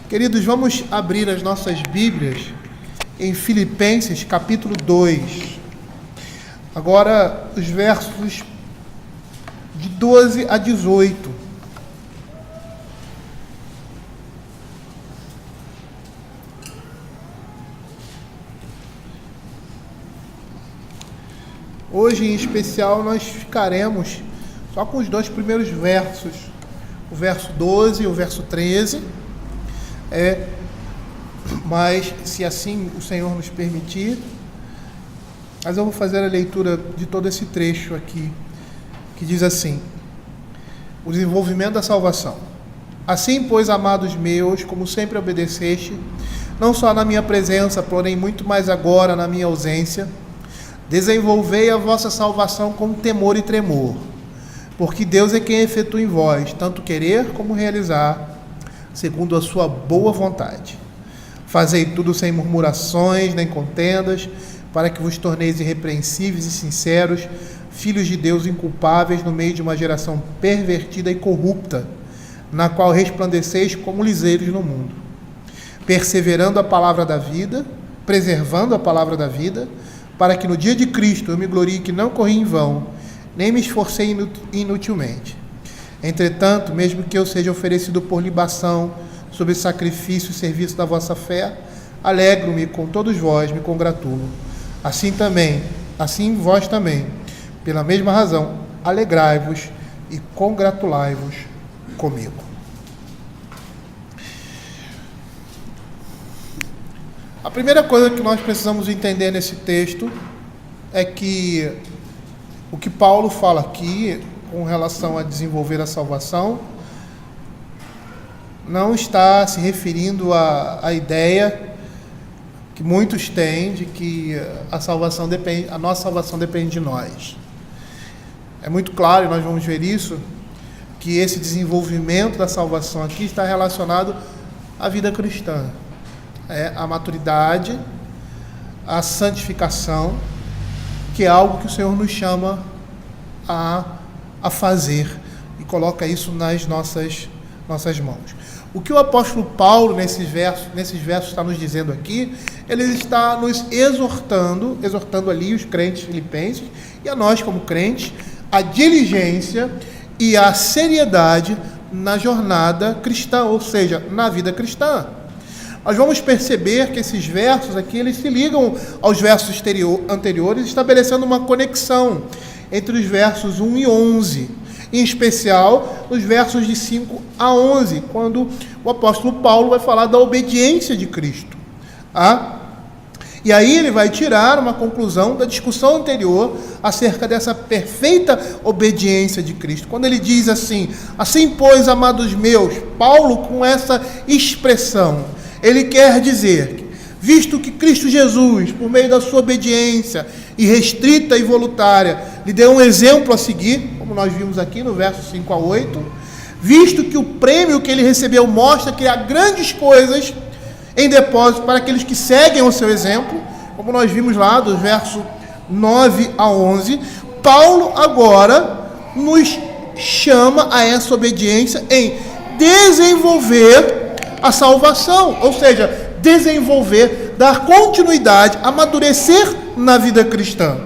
Queridos, vamos abrir as nossas Bíblias em Filipenses, capítulo 2. Agora, os versos de 12 a 18. Hoje, em especial, nós ficaremos só com os dois primeiros versos, o verso 12 e o verso 13. Mas, se assim o Senhor nos permitir, mas eu vou fazer a leitura de todo esse trecho aqui, que diz assim: o desenvolvimento da salvação. Assim, pois, amados meus, como sempre obedeceste, não só na minha presença, porém muito mais agora na minha ausência, desenvolvei a vossa salvação com temor e tremor, porque Deus é quem efetua em vós, tanto querer como realizar, segundo a sua boa vontade. Fazei tudo sem murmurações nem contendas, para que vos torneis irrepreensíveis e sinceros, filhos de Deus inculpáveis no meio de uma geração pervertida e corrupta, na qual resplandeceis como luzeiros no mundo, perseverando a palavra da vida, preservando a palavra da vida, para que no dia de Cristo eu me glorie que não corri em vão, nem me esforcei inutilmente. Entretanto, mesmo que eu seja oferecido por libação, sob sacrifício e serviço da vossa fé, alegro-me com todos vós, me congratulo. Assim vós também, pela mesma razão, alegrai-vos e congratulai-vos comigo. A primeira coisa que nós precisamos entender nesse texto é que o que Paulo fala aqui com relação a desenvolver a salvação não está se referindo à ideia que muitos têm de que a nossa salvação depende de nós. É muito claro, e nós vamos ver isso, que esse desenvolvimento da salvação aqui está relacionado à vida cristã. A maturidade, a santificação, que é algo que o Senhor nos chama a fazer e coloca isso nas nossas mãos. O que o apóstolo Paulo, nesses versos está nos dizendo aqui, ele está nos exortando ali os crentes filipenses e a nós como crentes, a diligência e a seriedade na jornada cristã, ou seja, na vida cristã. Nós vamos perceber que esses versos aqui, eles se ligam aos versos anteriores, estabelecendo uma conexão entre os versos 1 e 11, em especial os versos de 5 a 11, quando o apóstolo Paulo vai falar da obediência de Cristo. E aí ele vai tirar uma conclusão da discussão anterior acerca dessa perfeita obediência de Cristo. Quando ele diz assim, pois, amados meus, Paulo, com essa expressão, ele quer dizer, visto que Cristo Jesus, por meio da sua obediência irrestrita e voluntária, lhe deu um exemplo a seguir, como nós vimos aqui no verso 5 a 8, visto que o prêmio que ele recebeu mostra que há grandes coisas em depósito para aqueles que seguem o seu exemplo, como nós vimos lá do verso 9 a 11, Paulo agora nos chama a essa obediência em desenvolver a salvação, ou seja, dar continuidade, amadurecer na vida cristã.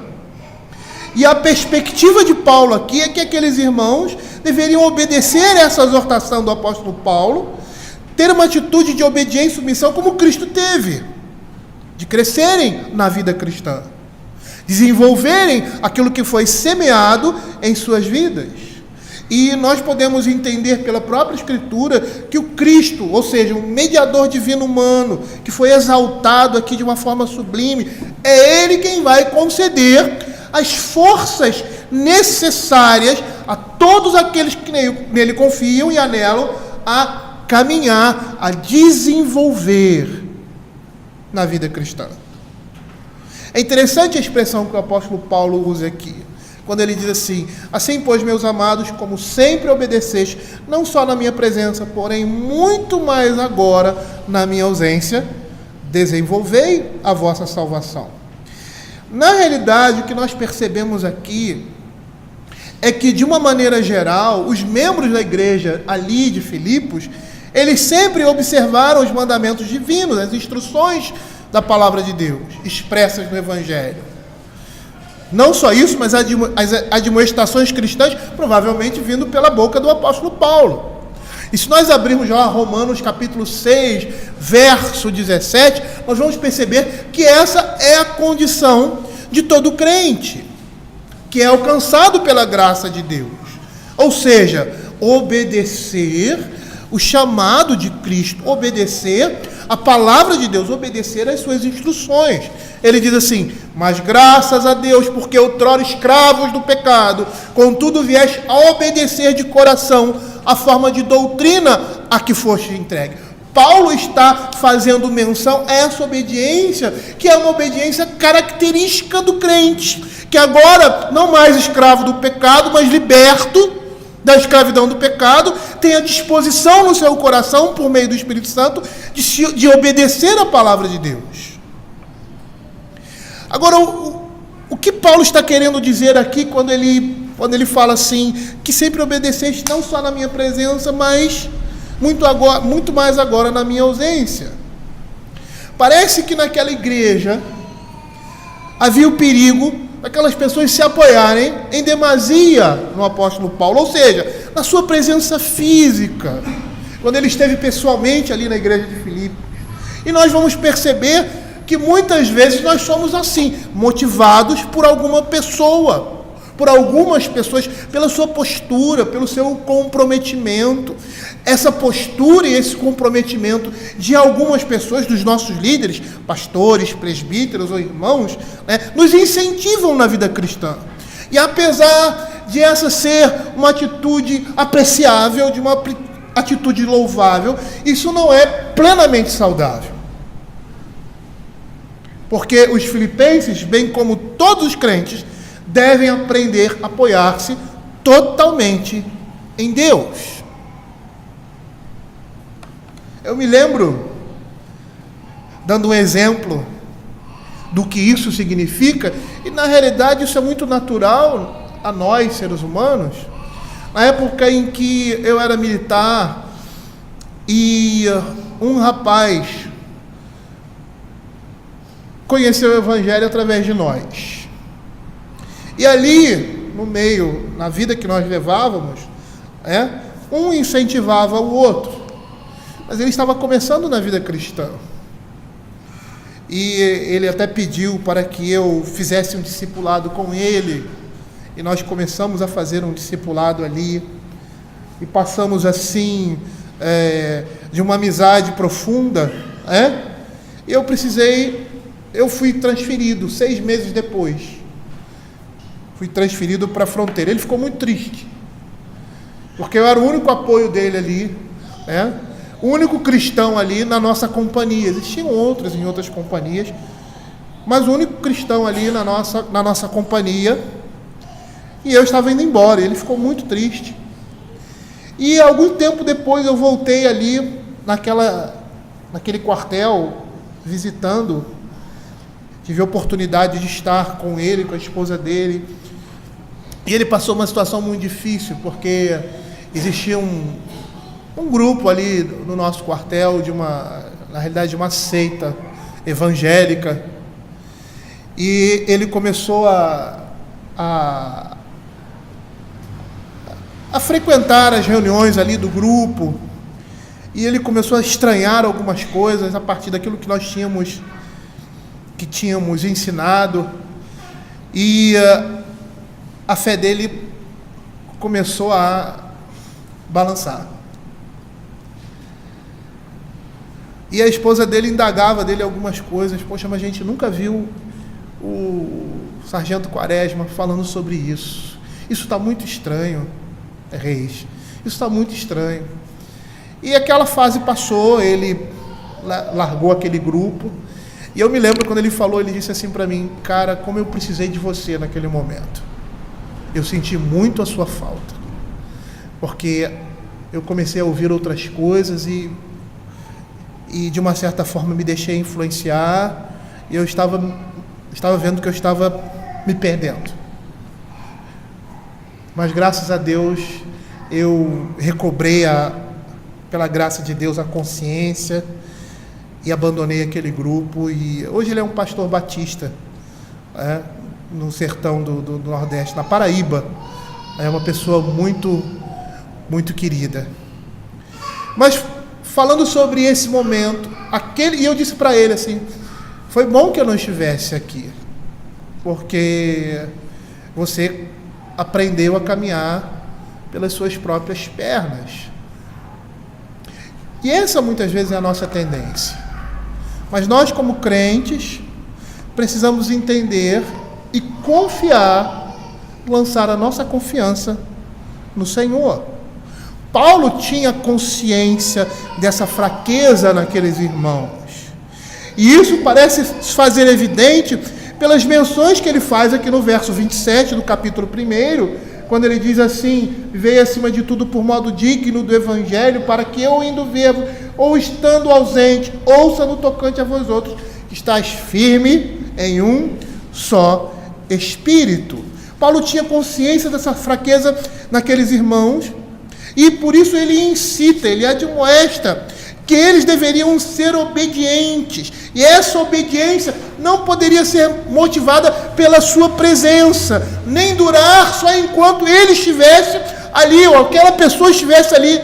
E a perspectiva de Paulo aqui é que aqueles irmãos deveriam obedecer essa exortação do apóstolo Paulo, ter uma atitude de obediência e submissão como Cristo teve, de crescerem na vida cristã, desenvolverem aquilo que foi semeado em suas vidas. E nós podemos entender pela própria Escritura que o Cristo, ou seja, o mediador divino humano, que foi exaltado aqui de uma forma sublime, é Ele quem vai conceder as forças necessárias a todos aqueles que nele confiam e anelam a caminhar, a desenvolver na vida cristã. É interessante a expressão que o apóstolo Paulo usa aqui, quando ele diz assim, pois, meus amados, como sempre obedeceste, não só na minha presença, porém muito mais agora na minha ausência, desenvolvei a vossa salvação. Na realidade, o que nós percebemos aqui é que, de uma maneira geral, os membros da igreja ali de Filipos, Eles sempre observaram os mandamentos divinos, as instruções da palavra de Deus, expressas no Evangelho. Não só isso, mas as admoestações cristãs, provavelmente vindo pela boca do apóstolo Paulo. E se nós abrirmos já Romanos capítulo 6, verso 17, nós vamos perceber que essa é a condição de todo crente, que é alcançado pela graça de Deus. Ou seja, obedecer o chamado de Cristo, obedecer a palavra de Deus, obedecer às suas instruções. Ele diz assim: mas graças a Deus, porque outrora escravos do pecado, contudo vieste a obedecer de coração a forma de doutrina a que foste entregue. Paulo está fazendo menção a essa obediência, que é uma obediência característica do crente, que agora, não mais escravo do pecado, mas liberto da escravidão do pecado, tem a disposição no seu coração, por meio do Espírito Santo, de obedecer a palavra de Deus. Agora, o que Paulo está querendo dizer aqui quando ele fala assim, que sempre obedeceste não só na minha presença, mas muito mais agora na minha ausência? Parece que naquela igreja havia o perigo daquelas pessoas se apoiarem em demasia no apóstolo Paulo, ou seja, na sua presença física, quando ele esteve pessoalmente ali na igreja de Filipos. E nós vamos perceber que muitas vezes nós somos assim, motivados por alguma pessoa, por algumas pessoas, pela sua postura, pelo seu comprometimento. Essa postura e esse comprometimento de algumas pessoas, dos nossos líderes, pastores, presbíteros ou irmãos, nos incentivam na vida cristã. E apesar de essa ser uma atitude apreciável, de uma atitude louvável, isso não é plenamente saudável. Porque os filipenses, bem como todos os crentes, devem aprender a apoiar-se totalmente em Deus. Eu me lembro, dando um exemplo do que isso significa, e na realidade isso é muito natural a nós, seres humanos. Na época em que eu era militar e um rapaz conheceu o Evangelho através de nós. E ali, no meio, na vida que nós levávamos, um incentivava o outro. Mas ele estava começando na vida cristã. E ele até pediu para que eu fizesse um discipulado com ele. E nós começamos a fazer um discipulado ali. E passamos assim, de uma amizade profunda. E eu fui transferido 6 meses depois. Fui transferido para a fronteira. Ele ficou muito triste. Porque eu era o único apoio dele ali, o único cristão ali na nossa companhia. Existiam outros em outras companhias, mas o único cristão ali na nossa companhia. E eu estava indo embora, e ele ficou muito triste. E algum tempo depois eu voltei ali naquele quartel, visitando. Tive a oportunidade de estar com ele, com a esposa dele. E ele passou uma situação muito difícil, porque existia um grupo ali no nosso quartel, na realidade de uma seita evangélica, e ele começou a frequentar as reuniões ali do grupo, e ele começou a estranhar algumas coisas a partir daquilo que nós tínhamos ensinado, e a fé dele começou a balançar. E a esposa dele indagava dele algumas coisas. Poxa, mas a gente nunca viu o sargento Quaresma falando sobre isso. Isso está muito estranho, Reis. Isso está muito estranho. E aquela fase passou, ele largou aquele grupo. E eu me lembro quando ele falou, ele disse assim para mim: cara, como eu precisei de você naquele momento. Eu senti muito a sua falta. Porque eu comecei a ouvir outras coisas e de uma certa forma me deixei influenciar, e eu estava vendo que eu estava me perdendo. Mas graças a Deus eu recobrei pela graça de Deus, a consciência e abandonei aquele grupo. E hoje ele é um pastor batista, no sertão do Nordeste, na Paraíba. É uma pessoa muito, muito querida. Mas falando sobre esse momento, e eu disse para ele assim, foi bom que eu não estivesse aqui, porque você aprendeu a caminhar pelas suas próprias pernas. E essa muitas vezes é a nossa tendência. Mas nós, como crentes, precisamos entender e confiar, lançar a nossa confiança no Senhor. Paulo tinha consciência dessa fraqueza naqueles irmãos. E isso parece se fazer evidente pelas menções que ele faz aqui no verso 27 do capítulo 1, quando ele diz assim: veio acima de tudo por modo digno do Evangelho, para que eu, indo ver-vos, ou estando ausente, ouça no tocante a vós outros, que estáis firme em um só Espírito. Paulo tinha consciência dessa fraqueza naqueles irmãos, e por isso ele incita, ele admoesta que eles deveriam ser obedientes, e essa obediência não poderia ser motivada pela sua presença, nem durar só enquanto ele estivesse ali, ou aquela pessoa estivesse ali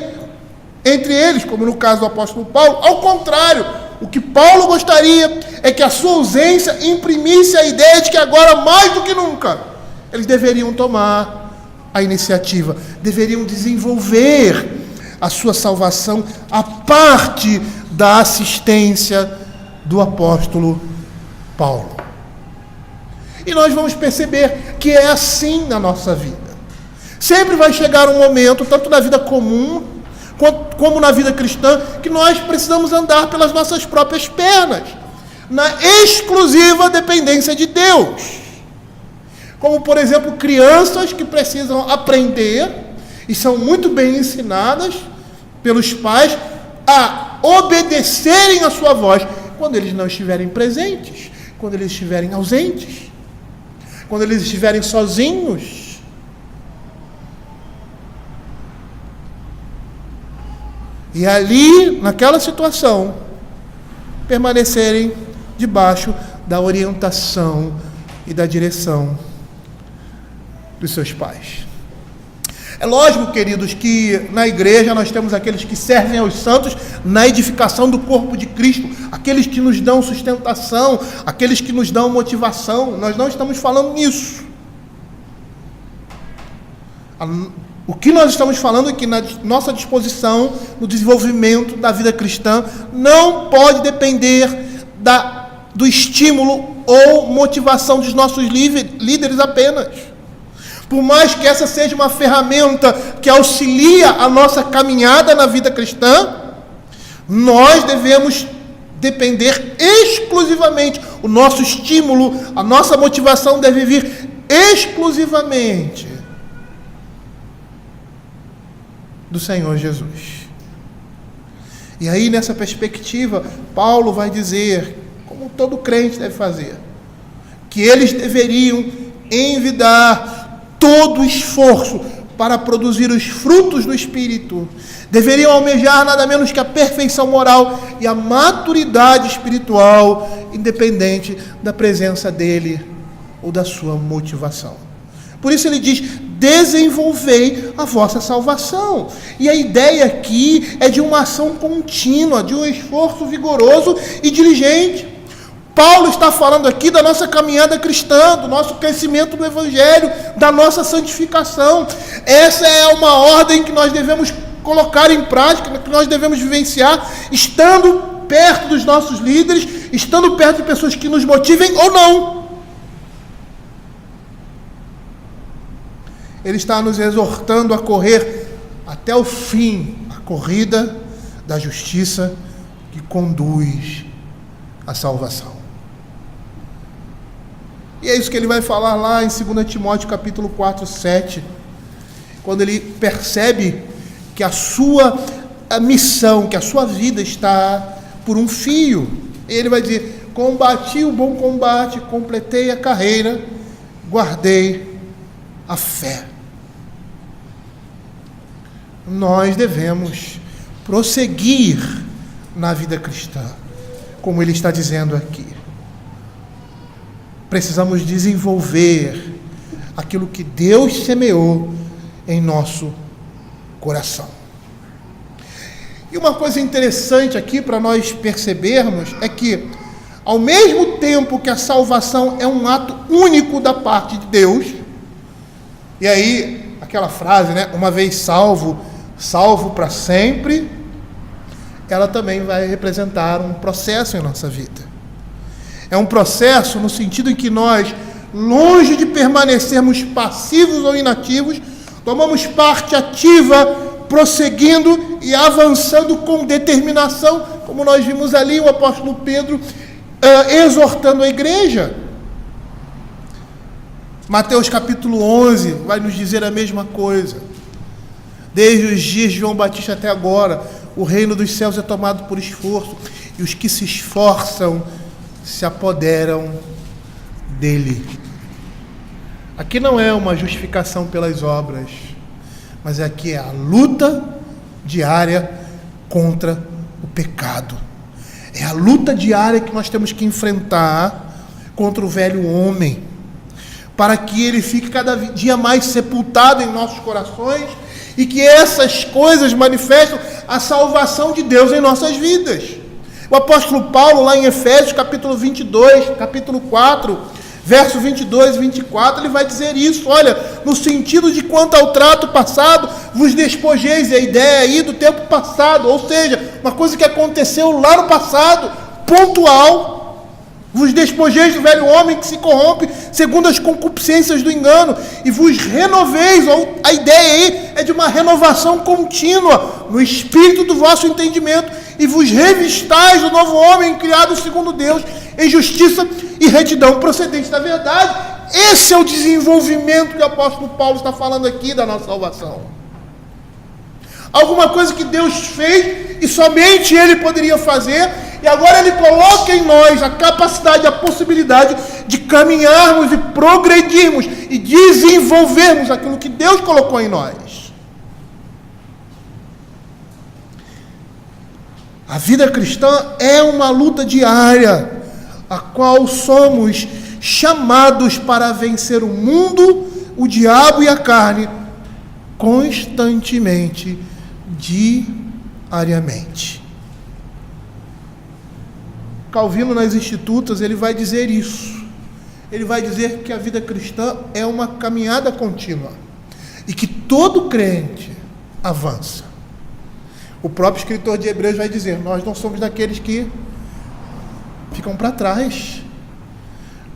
entre eles, como no caso do apóstolo Paulo. Ao contrário, o que Paulo gostaria é que a sua ausência imprimisse a ideia de que agora, mais do que nunca, eles deveriam tomar a iniciativa, deveriam desenvolver a sua salvação a parte da assistência do apóstolo Paulo. E nós vamos perceber que é assim na nossa vida. Sempre vai chegar um momento, tanto na vida comum como na vida cristã, que nós precisamos andar pelas nossas próprias pernas, na exclusiva dependência de Deus. Como, por exemplo, crianças que precisam aprender e são muito bem ensinadas pelos pais a obedecerem a sua voz quando eles não estiverem presentes, quando eles estiverem ausentes, quando eles estiverem sozinhos. E ali, naquela situação, permanecerem debaixo da orientação e da direção dos seus pais. É lógico, queridos, que na igreja nós temos aqueles que servem aos santos na edificação do corpo de Cristo, aqueles que nos dão sustentação, aqueles que nos dão motivação. Nós não estamos falando nisso. O que nós estamos falando é que na nossa disposição, no desenvolvimento da vida cristã, não pode depender do estímulo ou motivação dos nossos líderes apenas. Por mais que essa seja uma ferramenta que auxilia a nossa caminhada na vida cristã, nós devemos depender exclusivamente, o nosso estímulo, a nossa motivação deve vir exclusivamente do Senhor Jesus. E aí, nessa perspectiva, Paulo vai dizer, como todo crente deve fazer, que eles deveriam envidar todo o esforço para produzir os frutos do Espírito. Deveriam almejar nada menos que a perfeição moral e a maturidade espiritual, independente da presença dele ou da sua motivação. Por isso ele diz: desenvolvei a vossa salvação. E a ideia aqui é de uma ação contínua, de um esforço vigoroso e diligente. Paulo está falando aqui da nossa caminhada cristã, do nosso crescimento no Evangelho, da nossa santificação. Essa é uma ordem que nós devemos colocar em prática, que nós devemos vivenciar, estando perto dos nossos líderes, estando perto de pessoas que nos motivem ou não. Ele está nos exortando a correr até o fim a corrida da justiça que conduz à salvação. E é isso que ele vai falar lá em 2 Timóteo capítulo 4, 7, quando ele percebe que a sua missão, que a sua vida está por um fio. Ele vai dizer: combati o bom combate, completei a carreira, guardei a fé. Nós devemos prosseguir na vida cristã, como ele está dizendo aqui. Precisamos desenvolver aquilo que Deus semeou em nosso coração. E uma coisa interessante aqui para nós percebermos é que, ao mesmo tempo que a salvação é um ato único da parte de Deus, e aí aquela frase, né, uma vez salvo, salvo para sempre, ela também vai representar um processo em nossa vida. É um processo no sentido em que nós, longe de permanecermos passivos ou inativos, tomamos parte ativa, prosseguindo e avançando com determinação, como nós vimos ali o apóstolo Pedro exortando a igreja. Mateus capítulo 11 vai nos dizer a mesma coisa. Desde os dias de João Batista até agora, o reino dos céus é tomado por esforço, e os que se esforçam se apoderam dele. Aqui não é uma justificação pelas obras, mas aqui é a luta diária contra o pecado. É a luta diária que nós temos que enfrentar contra o velho homem, para que ele fique cada dia mais sepultado em nossos corações e que essas coisas manifestem a salvação de Deus em nossas vidas. O apóstolo Paulo, lá em Efésios, capítulo 22, capítulo 4, verso 22 e 24, ele vai dizer isso, olha, no sentido de quanto ao trato passado, vos despojeis, a ideia aí do tempo passado, ou seja, uma coisa que aconteceu lá no passado, pontual. Vos despojeis do velho homem que se corrompe segundo as concupiscências do engano, e vos renoveis, ou a ideia aí é de uma renovação contínua no espírito do vosso entendimento, e vos revistais do novo homem criado segundo Deus, em justiça e retidão procedente da verdade. Esse é o desenvolvimento que o apóstolo Paulo está falando aqui da nossa salvação. Alguma coisa que Deus fez e somente Ele poderia fazer, e agora Ele coloca em nós a capacidade, a possibilidade de caminharmos e progredirmos e desenvolvermos aquilo que Deus colocou em nós. A vida cristã é uma luta diária, a qual somos chamados para vencer o mundo, o diabo e a carne, constantemente, diariamente. Calvino, nas Institutas, ele vai dizer isso. Ele vai dizer que a vida cristã é uma caminhada contínua e que todo crente avança. O próprio escritor de Hebreus vai dizer, nós não somos daqueles que ficam para trás,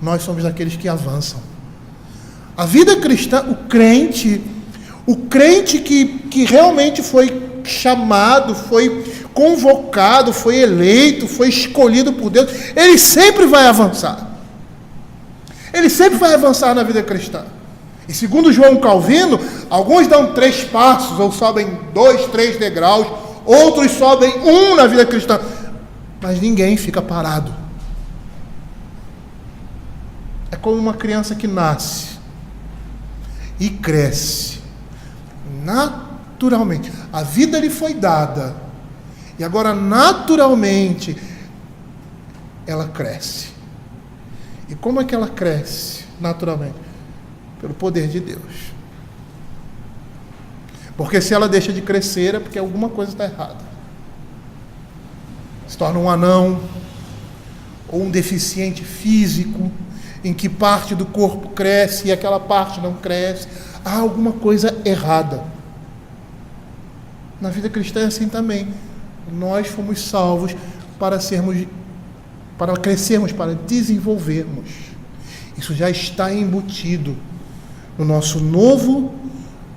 nós somos daqueles que avançam. A vida cristã, o crente que realmente foi chamado, foi convocado, foi eleito, foi escolhido por Deus, ele sempre vai avançar. Ele sempre vai avançar na vida cristã. E segundo João Calvino, alguns dão 3 passos, ou sobem 2, 3 degraus, outros sobem 1 na vida cristã, mas ninguém fica parado. É como uma criança que nasce e cresce naturalmente. A vida lhe foi dada e agora naturalmente ela cresce. E como é que ela cresce naturalmente? Pelo poder de Deus. Porque se ela deixa de crescer é porque alguma coisa está errada. Se torna um anão ou um deficiente físico, em que parte do corpo cresce e aquela parte não cresce. Há alguma coisa errada. Na vida cristã é assim também. Nós fomos salvos para crescermos, para desenvolvermos. Isso já está embutido no nosso novo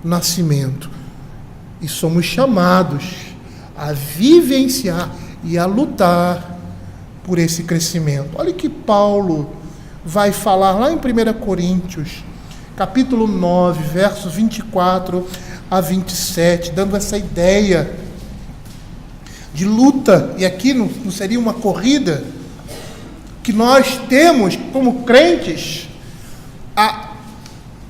nascimento. E somos chamados a vivenciar e a lutar por esse crescimento. Olha que Paulo vai falar lá em 1 Coríntios, capítulo 9, versos 24 a 27, dando essa ideia de luta, e aqui não seria uma corrida, que nós temos como crentes a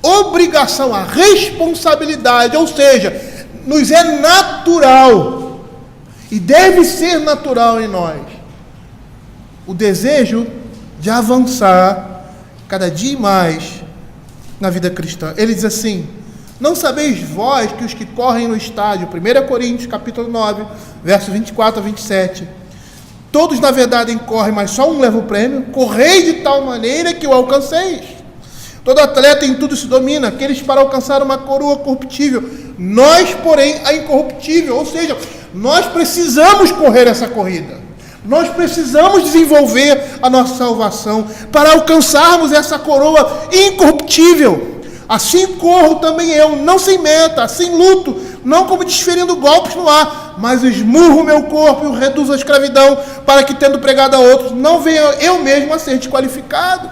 obrigação, a responsabilidade, ou seja, nos é natural E deve ser natural em nós o desejo de avançar cada dia mais na vida cristã. Ele diz assim: não sabeis vós que os que correm no estádio, 1 Coríntios capítulo 9, versos 24 a 27, todos na verdade correm, mas só um leva o prêmio. Correi de tal maneira que o alcanceis. Todo atleta em tudo se domina, aqueles para alcançar uma coroa corruptível, nós, porém, a incorruptível. Ou seja, nós precisamos correr essa corrida. Nós precisamos desenvolver a nossa salvação para alcançarmos essa coroa incorruptível. Assim corro também eu, não sem meta, sem luto, não como desferindo golpes no ar, mas esmurro o meu corpo e o reduzo à escravidão, para que, tendo pregado a outros, não venha eu mesmo a ser desqualificado.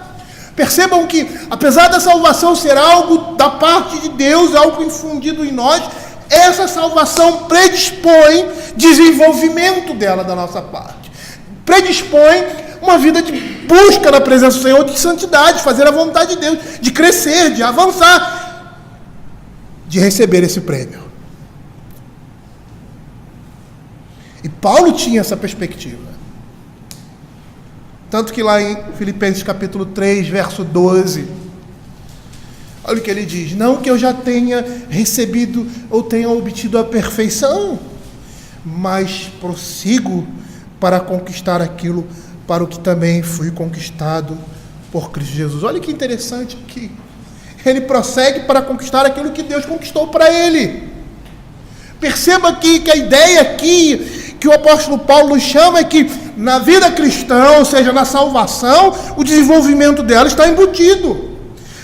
Percebam que, apesar da salvação ser algo da parte de Deus, algo infundido em nós, essa salvação predispõe desenvolvimento dela da nossa parte. Predispõe uma vida de busca da presença do Senhor, de santidade, de fazer a vontade de Deus, de crescer, de avançar, de receber esse prêmio. E Paulo tinha essa perspectiva. Tanto que lá em Filipenses capítulo 3, verso 12, olha o que ele diz: não que eu já tenha recebido ou tenha obtido a perfeição, mas prossigo para conquistar aquilo para o que também fui conquistado por Cristo Jesus. Olha que interessante aqui. Ele prossegue para conquistar aquilo que Deus conquistou para ele. Perceba aqui que a ideia aqui que o apóstolo Paulo nos chama é que na vida cristã, ou seja, na salvação, o desenvolvimento dela está embutido.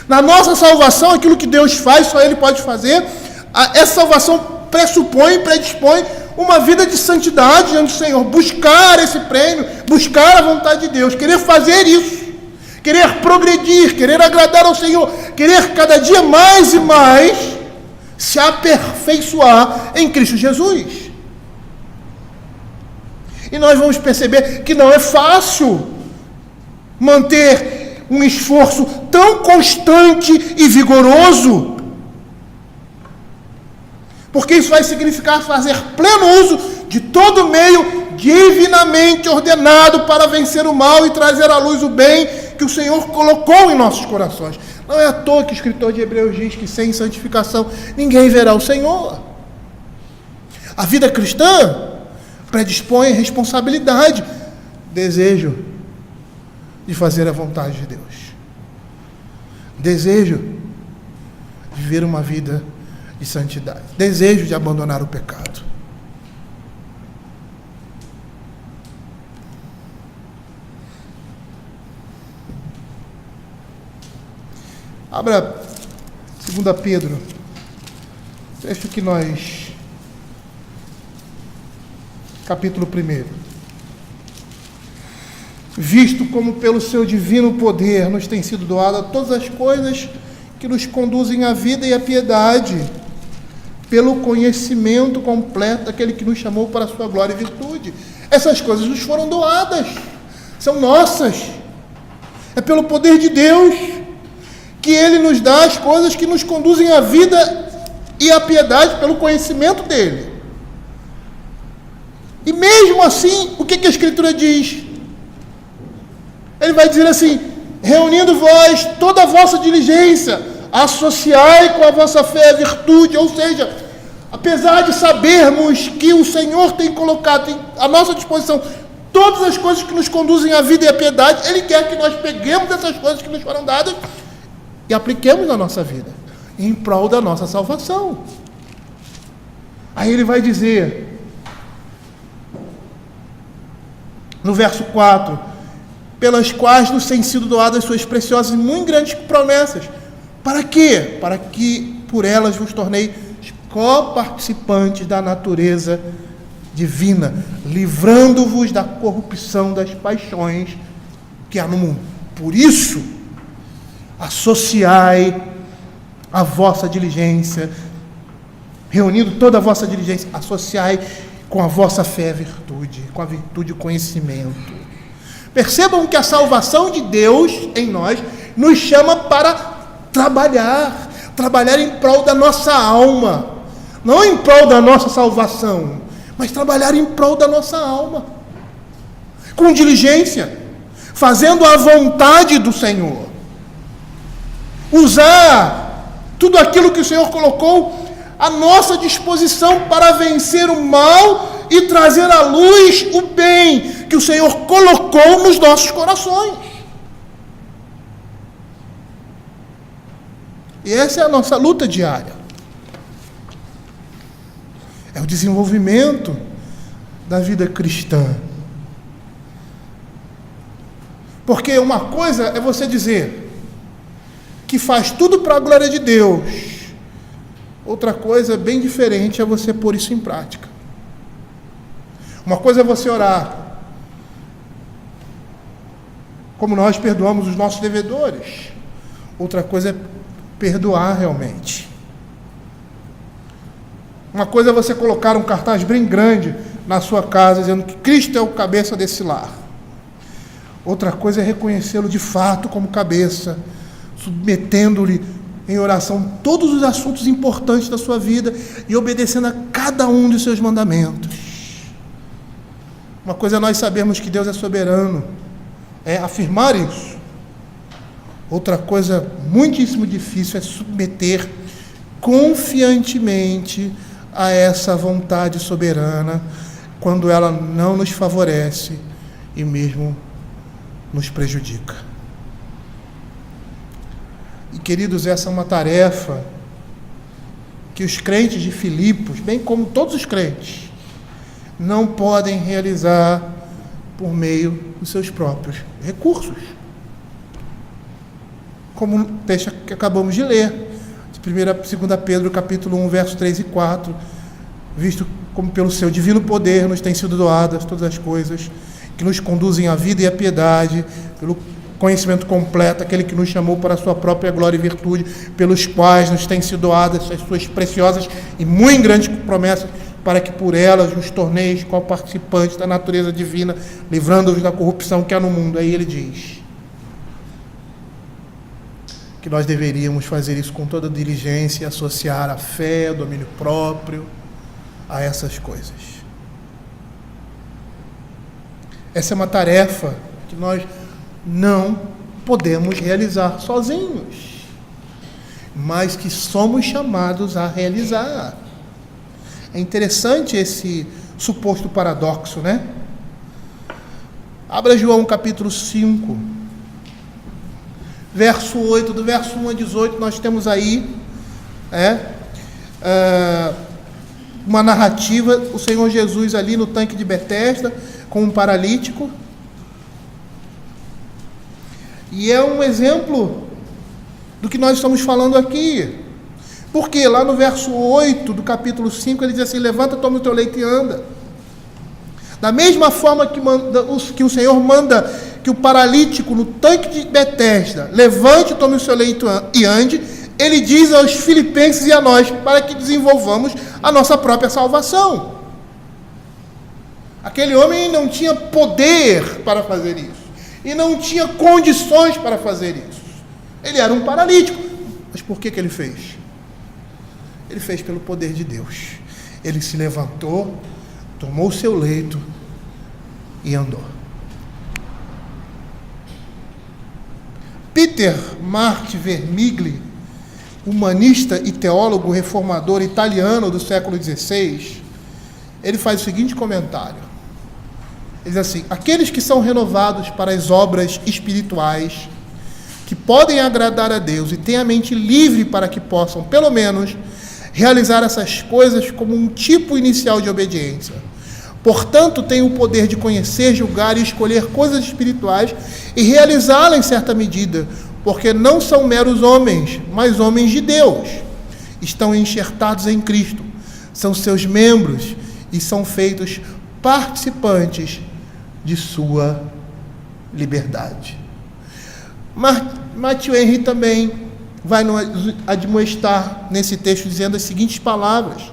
Na nossa salvação, aquilo que Deus faz, só Ele pode fazer. Essa salvação predispõe uma vida de santidade diante do Senhor, buscar esse prêmio, buscar a vontade de Deus, querer fazer isso, querer progredir, querer agradar ao Senhor, querer cada dia mais e mais se aperfeiçoar em Cristo Jesus. E nós vamos perceber que não é fácil manter um esforço tão constante e vigoroso, porque isso vai significar fazer pleno uso de todo meio divinamente ordenado para vencer o mal e trazer à luz o bem que o Senhor colocou em nossos corações. Não é à toa que o escritor de Hebreus diz que sem santificação ninguém verá o Senhor. A vida cristã predispõe responsabilidade, desejo de fazer a vontade de Deus, desejo de viver uma vida de santidade, desejo de abandonar o pecado. Abra 2 Pedro, texto que nós, capítulo 1. Visto como pelo seu divino poder nos tem sido doada todas as coisas que nos conduzem à vida e à piedade, pelo conhecimento completo daquele que nos chamou para a sua glória e virtude. Essas coisas nos foram doadas, são nossas. É pelo poder de Deus que Ele nos dá as coisas que nos conduzem à vida e à piedade, pelo conhecimento dEle. E mesmo assim, o que a Escritura diz? Ele vai dizer assim: reunindo vós toda a vossa diligência, associai com a vossa fé a virtude. Ou seja, apesar de sabermos que o Senhor tem colocado à nossa disposição todas as coisas que nos conduzem à vida e à piedade, Ele quer que nós peguemos essas coisas que nos foram dadas e apliquemos na nossa vida, em prol da nossa salvação. Aí ele vai dizer, no verso 4, pelas quais nos têm sido doadas suas preciosas e muito grandes promessas. Para quê? Para que por elas vos tornei coparticipantes da natureza divina, livrando-vos da corrupção das paixões que há no mundo. Por isso, associai a vossa diligência, reunindo toda a vossa diligência, associai com a vossa fé a virtude, com a virtude o conhecimento. Percebam que a salvação de Deus em nós nos chama para trabalhar em prol da nossa alma, não em prol da nossa salvação, mas trabalhar em prol da nossa alma, com diligência, fazendo a vontade do Senhor. Usar tudo aquilo que o Senhor colocou à nossa disposição para vencer o mal e trazer à luz o bem que o Senhor colocou nos nossos corações. E essa é a nossa luta diária. É o desenvolvimento da vida cristã. Porque uma coisa é você dizer que faz tudo para a glória de Deus. Outra coisa bem diferente é você pôr isso em prática. Uma coisa é você orar, como nós perdoamos os nossos devedores. Outra coisa é perdoar realmente. Uma coisa é você colocar um cartaz bem grande na sua casa, dizendo que Cristo é o cabeça desse lar. Outra coisa é reconhecê-lo de fato como cabeça, submetendo-lhe em oração todos os assuntos importantes da sua vida e obedecendo a cada um dos seus mandamentos. Uma coisa é nós sabermos que Deus é soberano, é afirmar isso. Outra coisa muitíssimo difícil é submeter confiantemente a essa vontade soberana, quando ela não nos favorece e mesmo nos prejudica. E, queridos, essa é uma tarefa que os crentes de Filipos, bem como todos os crentes, não podem realizar por meio dos seus próprios recursos. Como o texto que acabamos de ler, de 2 Pedro, capítulo 1, versos 3 e 4, visto como pelo seu divino poder nos têm sido doadas todas as coisas, que nos conduzem à vida e à piedade, pelo conhecimento completo, aquele que nos chamou para a sua própria glória e virtude, pelos quais nos têm sido doadas as suas preciosas e muito grandes promessas, para que por elas nos torneis co-participantes da natureza divina, livrando-vos da corrupção que há no mundo. Aí ele diz que nós deveríamos fazer isso com toda diligência e associar a fé, o domínio próprio a essas coisas. Essa é uma tarefa que nós não podemos realizar sozinhos, mas que somos chamados a realizar. É interessante esse suposto paradoxo, né? Abra João capítulo 5, verso 8, do verso 1 a 18, nós temos aí uma narrativa, o Senhor Jesus ali no tanque de Betesda, com um paralítico, e é um exemplo do que nós estamos falando aqui. Porque lá no verso 8 do capítulo 5, ele diz assim: levanta, toma o teu leito e anda. Da mesma forma que o Senhor manda que o paralítico no tanque de Betesda levante, tome o seu leito e ande, ele diz aos filipenses e a nós, para que desenvolvamos a nossa própria salvação. Aquele homem não tinha poder para fazer isso, e não tinha condições para fazer isso. Ele era um paralítico. Mas por que ele fez? Ele fez pelo poder de Deus. Ele se levantou, tomou o seu leito e andou. Peter Marti Vermigli, humanista e teólogo reformador italiano do século XVI, ele faz o seguinte comentário. Ele diz assim: aqueles que são renovados para as obras espirituais, que podem agradar a Deus e têm a mente livre para que possam, pelo menos, realizar essas coisas como um tipo inicial de obediência. Portanto, têm o poder de conhecer, julgar e escolher coisas espirituais e realizá-las em certa medida, porque não são meros homens, mas homens de Deus. Estão enxertados em Cristo, são seus membros e são feitos participantes de sua liberdade. Matthew Henry também vai nos admoestar nesse texto dizendo as seguintes palavras: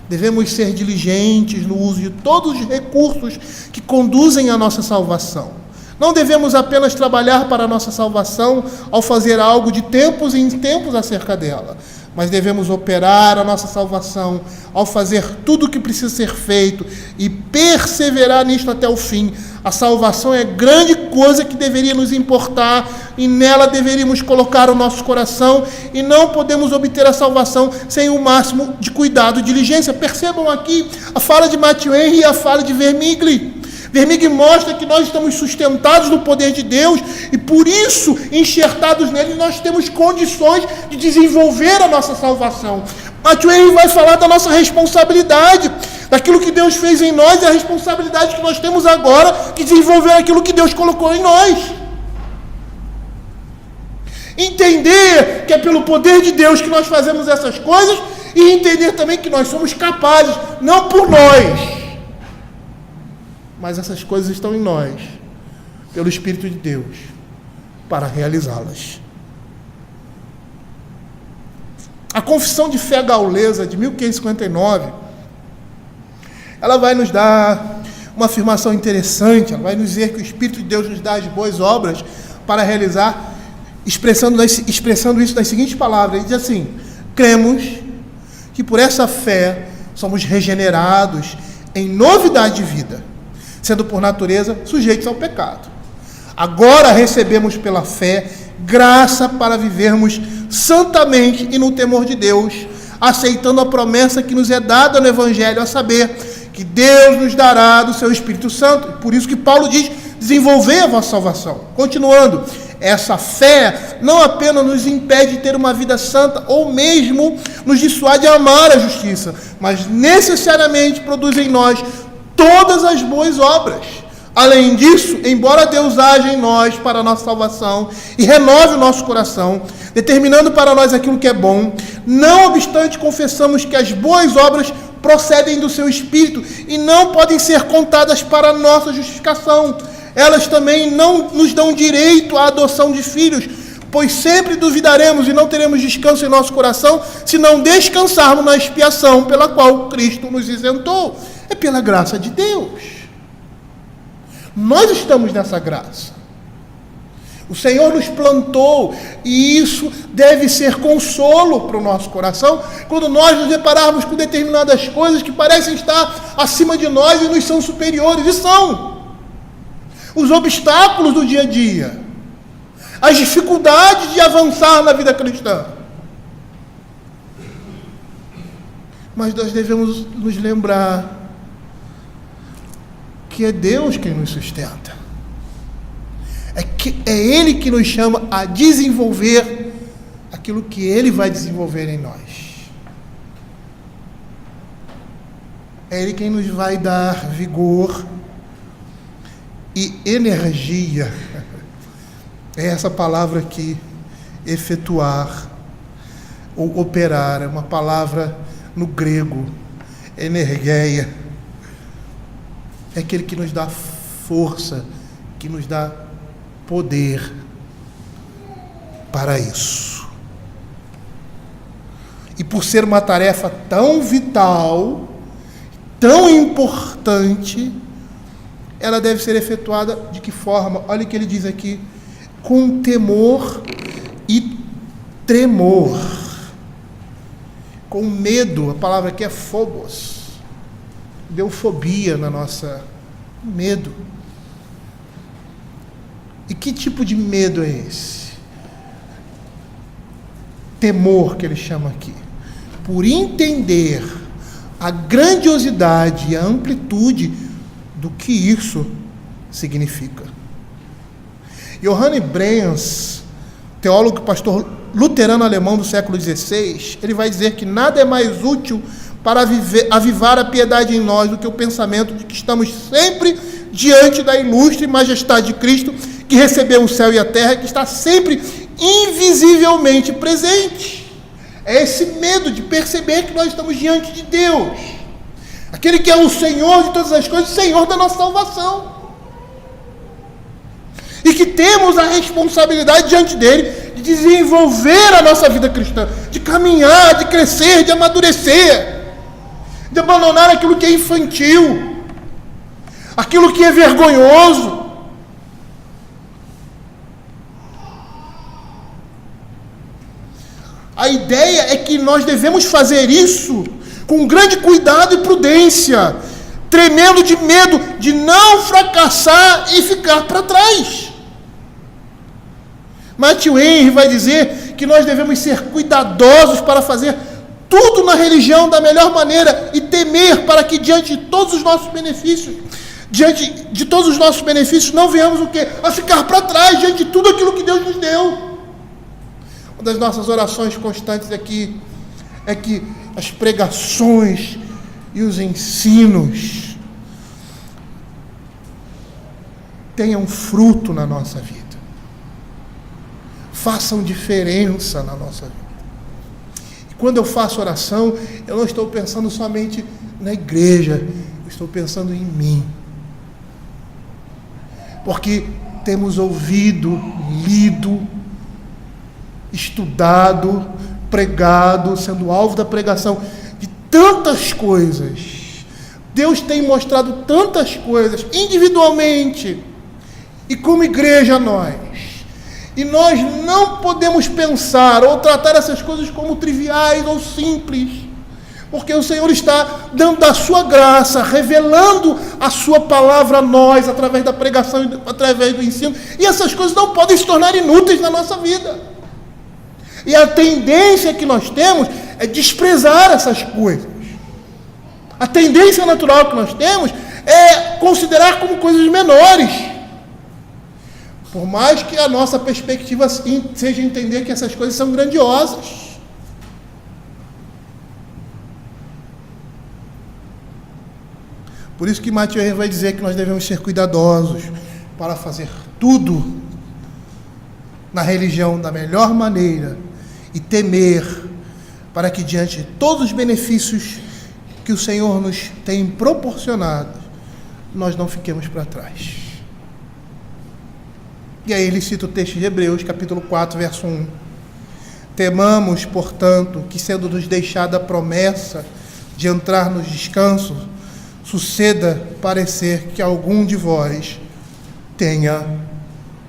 devemos ser diligentes no uso de todos os recursos que conduzem à nossa salvação. Não devemos apenas trabalhar para a nossa salvação ao fazer algo de tempos em tempos acerca dela, mas devemos operar a nossa salvação ao fazer tudo o que precisa ser feito e perseverar nisto até o fim. A salvação é grande coisa que deveria nos importar e nela deveríamos colocar o nosso coração, e não podemos obter a salvação sem o máximo de cuidado e diligência. Percebam aqui a fala de Matthew Henry e a fala de Vermigli. Vermigli mostra que nós estamos sustentados no poder de Deus e por isso, enxertados nele, nós temos condições de desenvolver a nossa salvação. Matthew Henry vai falar da nossa responsabilidade, daquilo que Deus fez em nós e a responsabilidade que nós temos agora de desenvolver aquilo que Deus colocou em nós. Entender que é pelo poder de Deus que nós fazemos essas coisas e entender também que nós somos capazes, não por nós, mas essas coisas estão em nós, pelo Espírito de Deus, para realizá-las. A Confissão de Fé Gaulesa, de 1559, ela vai nos dar uma afirmação interessante. Ela vai nos dizer que o Espírito de Deus nos dá as boas obras para realizar, expressando isso nas seguintes palavras. Ele diz assim: cremos que por essa fé somos regenerados em novidade de vida, sendo por natureza sujeitos ao pecado. Agora recebemos pela fé graça para vivermos santamente e no temor de Deus, aceitando a promessa que nos é dada no Evangelho, a saber, que Deus nos dará do seu Espírito Santo. Por isso que Paulo diz: desenvolver a vossa salvação. Continuando, essa fé não apenas nos impede de ter uma vida santa, ou mesmo nos dissuade de amar a justiça, mas necessariamente produz em nós todas as boas obras. Além disso, embora Deus haja em nós para a nossa salvação e renove o nosso coração, determinando para nós aquilo que é bom, não obstante confessamos que as boas obras procedem do seu Espírito e não podem ser contadas para a nossa justificação. Elas também não nos dão direito à adoção de filhos, pois sempre duvidaremos e não teremos descanso em nosso coração se não descansarmos na expiação pela qual Cristo nos isentou. É pela graça de Deus. Nós estamos nessa graça. O Senhor nos plantou e isso deve ser consolo para o nosso coração quando nós nos depararmos com determinadas coisas que parecem estar acima de nós e nos são superiores. E são os obstáculos do dia a dia, as dificuldades de avançar na vida cristã. Mas nós devemos nos lembrar que é Deus quem nos sustenta. É Ele que nos chama a desenvolver aquilo que Ele vai desenvolver em nós. É Ele quem nos vai dar vigor e energia. É essa palavra aqui, efetuar ou operar, é uma palavra no grego, energeia. É aquele que nos dá força, que nos dá poder para isso. E por ser uma tarefa tão vital, tão importante, ela deve ser efetuada de que forma? Olha o que ele diz aqui: com temor e tremor. Com medo, a palavra aqui é phobos. Deu fobia na nossa... medo. E que tipo de medo é esse? Temor, que ele chama aqui. Por entender a grandiosidade e a amplitude do que isso significa. Johann Brahms, teólogo e pastor luterano alemão do século XVI, ele vai dizer que nada é mais útil para avivar a piedade em nós do que o pensamento de que estamos sempre diante da ilustre majestade de Cristo, que recebeu o céu e a terra, que está sempre invisivelmente presente. É esse medo de perceber que nós estamos diante de Deus, aquele que é o Senhor de todas as coisas, o Senhor da nossa salvação, e que temos a responsabilidade diante dele de desenvolver a nossa vida cristã, de caminhar, de crescer, de amadurecer, de abandonar aquilo que é infantil, aquilo que é vergonhoso. A ideia é que nós devemos fazer isso com grande cuidado e prudência, tremendo de medo de não fracassar e ficar para trás. Matthew Henry vai dizer que nós devemos ser cuidadosos para fazer tudo na religião da melhor maneira e temer para que diante de todos os nossos benefícios, não venhamos o quê? A ficar para trás diante de tudo aquilo que Deus nos deu. Uma das nossas orações constantes aqui é que as pregações e os ensinos tenham fruto na nossa vida. Façam diferença na nossa vida. E quando eu faço oração, eu não estou pensando somente na igreja, eu estou pensando em mim. Porque temos ouvido, lido, estudado, pregado, sendo alvo da pregação de tantas coisas. Deus tem mostrado tantas coisas, individualmente e como igreja a nós. E nós não podemos pensar ou tratar essas coisas como triviais ou simples, porque o Senhor está dando da sua graça, revelando a sua palavra a nós, através da pregação e através do ensino, e essas coisas não podem se tornar inúteis na nossa vida. E a tendência que nós temos é desprezar essas coisas. A tendência natural que nós temos é considerar como coisas menores. Por mais que a nossa perspectiva seja entender que essas coisas são grandiosas. Por isso que Matthew vai dizer que nós devemos ser cuidadosos para fazer tudo na religião da melhor maneira e temer para que diante de todos os benefícios que o Senhor nos tem proporcionado, nós não fiquemos para trás. E aí ele cita o texto de Hebreus, capítulo 4, verso 1. Temamos, portanto, que sendo nos deixada a promessa de entrar no descanso, suceda parecer que algum de vós tenha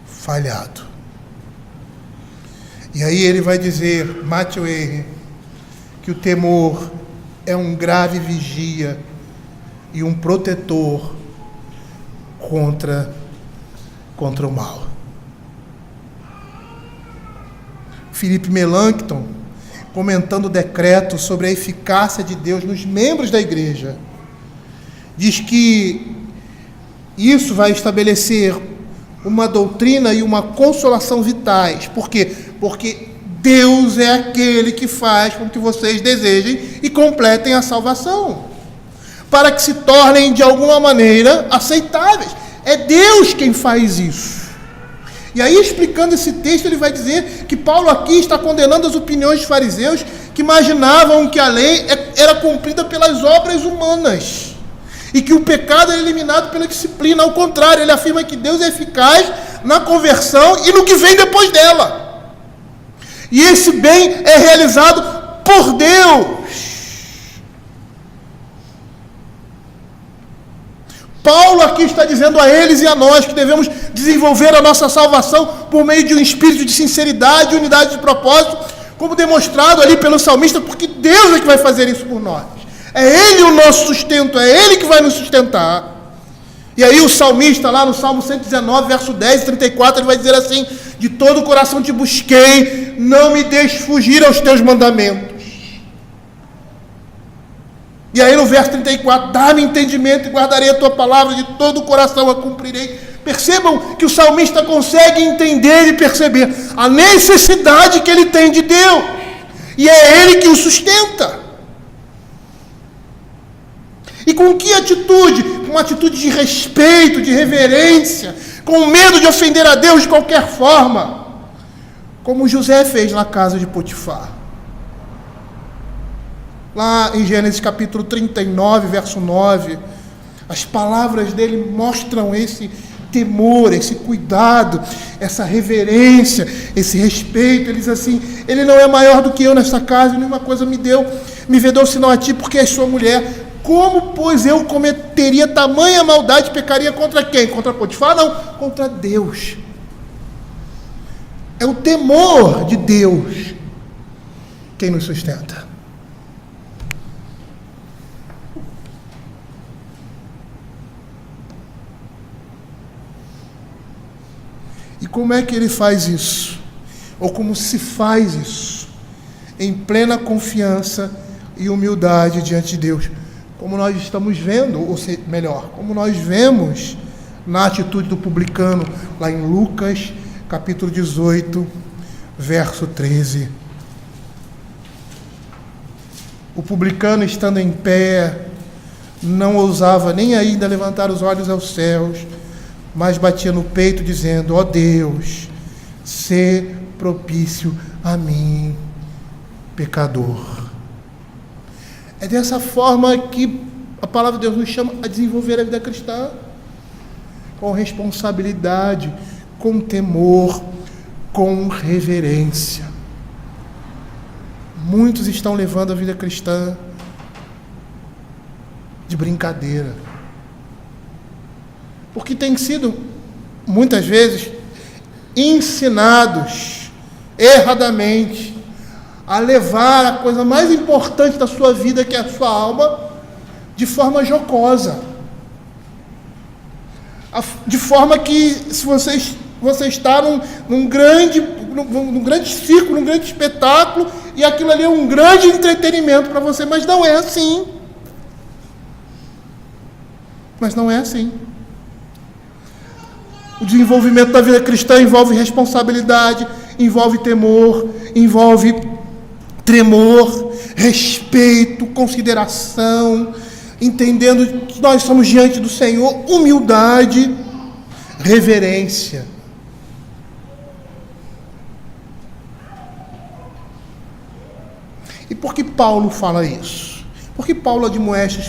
falhado. E aí ele vai dizer, Matthew Henry, que o temor é um grave vigia e um protetor contra o mal. Philip Melanchthon, comentando o decreto sobre a eficácia de Deus nos membros da igreja, diz que isso vai estabelecer uma doutrina e uma consolação vitais. Por quê? Porque Deus é aquele que faz com que vocês desejem e completem a salvação, para que se tornem de alguma maneira aceitáveis. É Deus quem faz isso. E aí, explicando esse texto, ele vai dizer que Paulo aqui está condenando as opiniões dos fariseus que imaginavam que a lei era cumprida pelas obras humanas e que o pecado era eliminado pela disciplina. Ao contrário, ele afirma que Deus é eficaz na conversão e no que vem depois dela. E esse bem é realizado por Deus. Paulo aqui está dizendo a eles e a nós que devemos desenvolver a nossa salvação por meio de um espírito de sinceridade e unidade de propósito, como demonstrado ali pelo salmista, porque Deus é que vai fazer isso por nós. É Ele o nosso sustento, é Ele que vai nos sustentar. E aí o salmista, lá no Salmo 119, verso 10 e 34, ele vai dizer assim: de todo o coração te busquei, não me deixes fugir aos teus mandamentos. E aí no verso 34, dá-me entendimento e guardarei a tua palavra, de todo o coração a cumprirei. Percebam que o salmista consegue entender e perceber a necessidade que ele tem de Deus. E é Ele que o sustenta. E com que atitude? Com uma atitude de respeito, de reverência, com medo de ofender a Deus de qualquer forma, como José fez na casa de Potifar. Lá em Gênesis capítulo 39, verso 9, as palavras dele mostram esse temor, esse cuidado, essa reverência, esse respeito. Ele diz assim: ele não é maior do que eu nesta casa, e nenhuma coisa me vedou senão a ti, porque és sua mulher. Como, pois, eu cometeria tamanha maldade, pecaria contra quem? Contra Potifar? Não, contra Deus. É o temor de Deus quem nos sustenta. E como é que ele faz isso? Ou como se faz isso? Em plena confiança e humildade diante de Deus. Como nós estamos vendo, ou melhor, como nós vemos na atitude do publicano, lá em Lucas, capítulo 18, verso 13. O publicano, estando em pé, não ousava nem ainda levantar os olhos aos céus, mas batia no peito, dizendo: ó Deus, sê propício a mim, pecador. É dessa forma que a palavra de Deus nos chama a desenvolver a vida cristã, com responsabilidade, com temor, com reverência. Muitos estão levando a vida cristã de brincadeira, porque têm sido, muitas vezes, ensinados erradamente a levar a coisa mais importante da sua vida, que é a sua alma, de forma jocosa. De forma que, se você está num grande circo, num grande espetáculo, e aquilo ali é um grande entretenimento para você, mas não é assim. Mas não é assim. O desenvolvimento da vida cristã envolve responsabilidade, envolve temor, envolve tremor, respeito, consideração, entendendo que nós estamos diante do Senhor, humildade, reverência. E por que Paulo fala isso? Por que Paulo admoesta os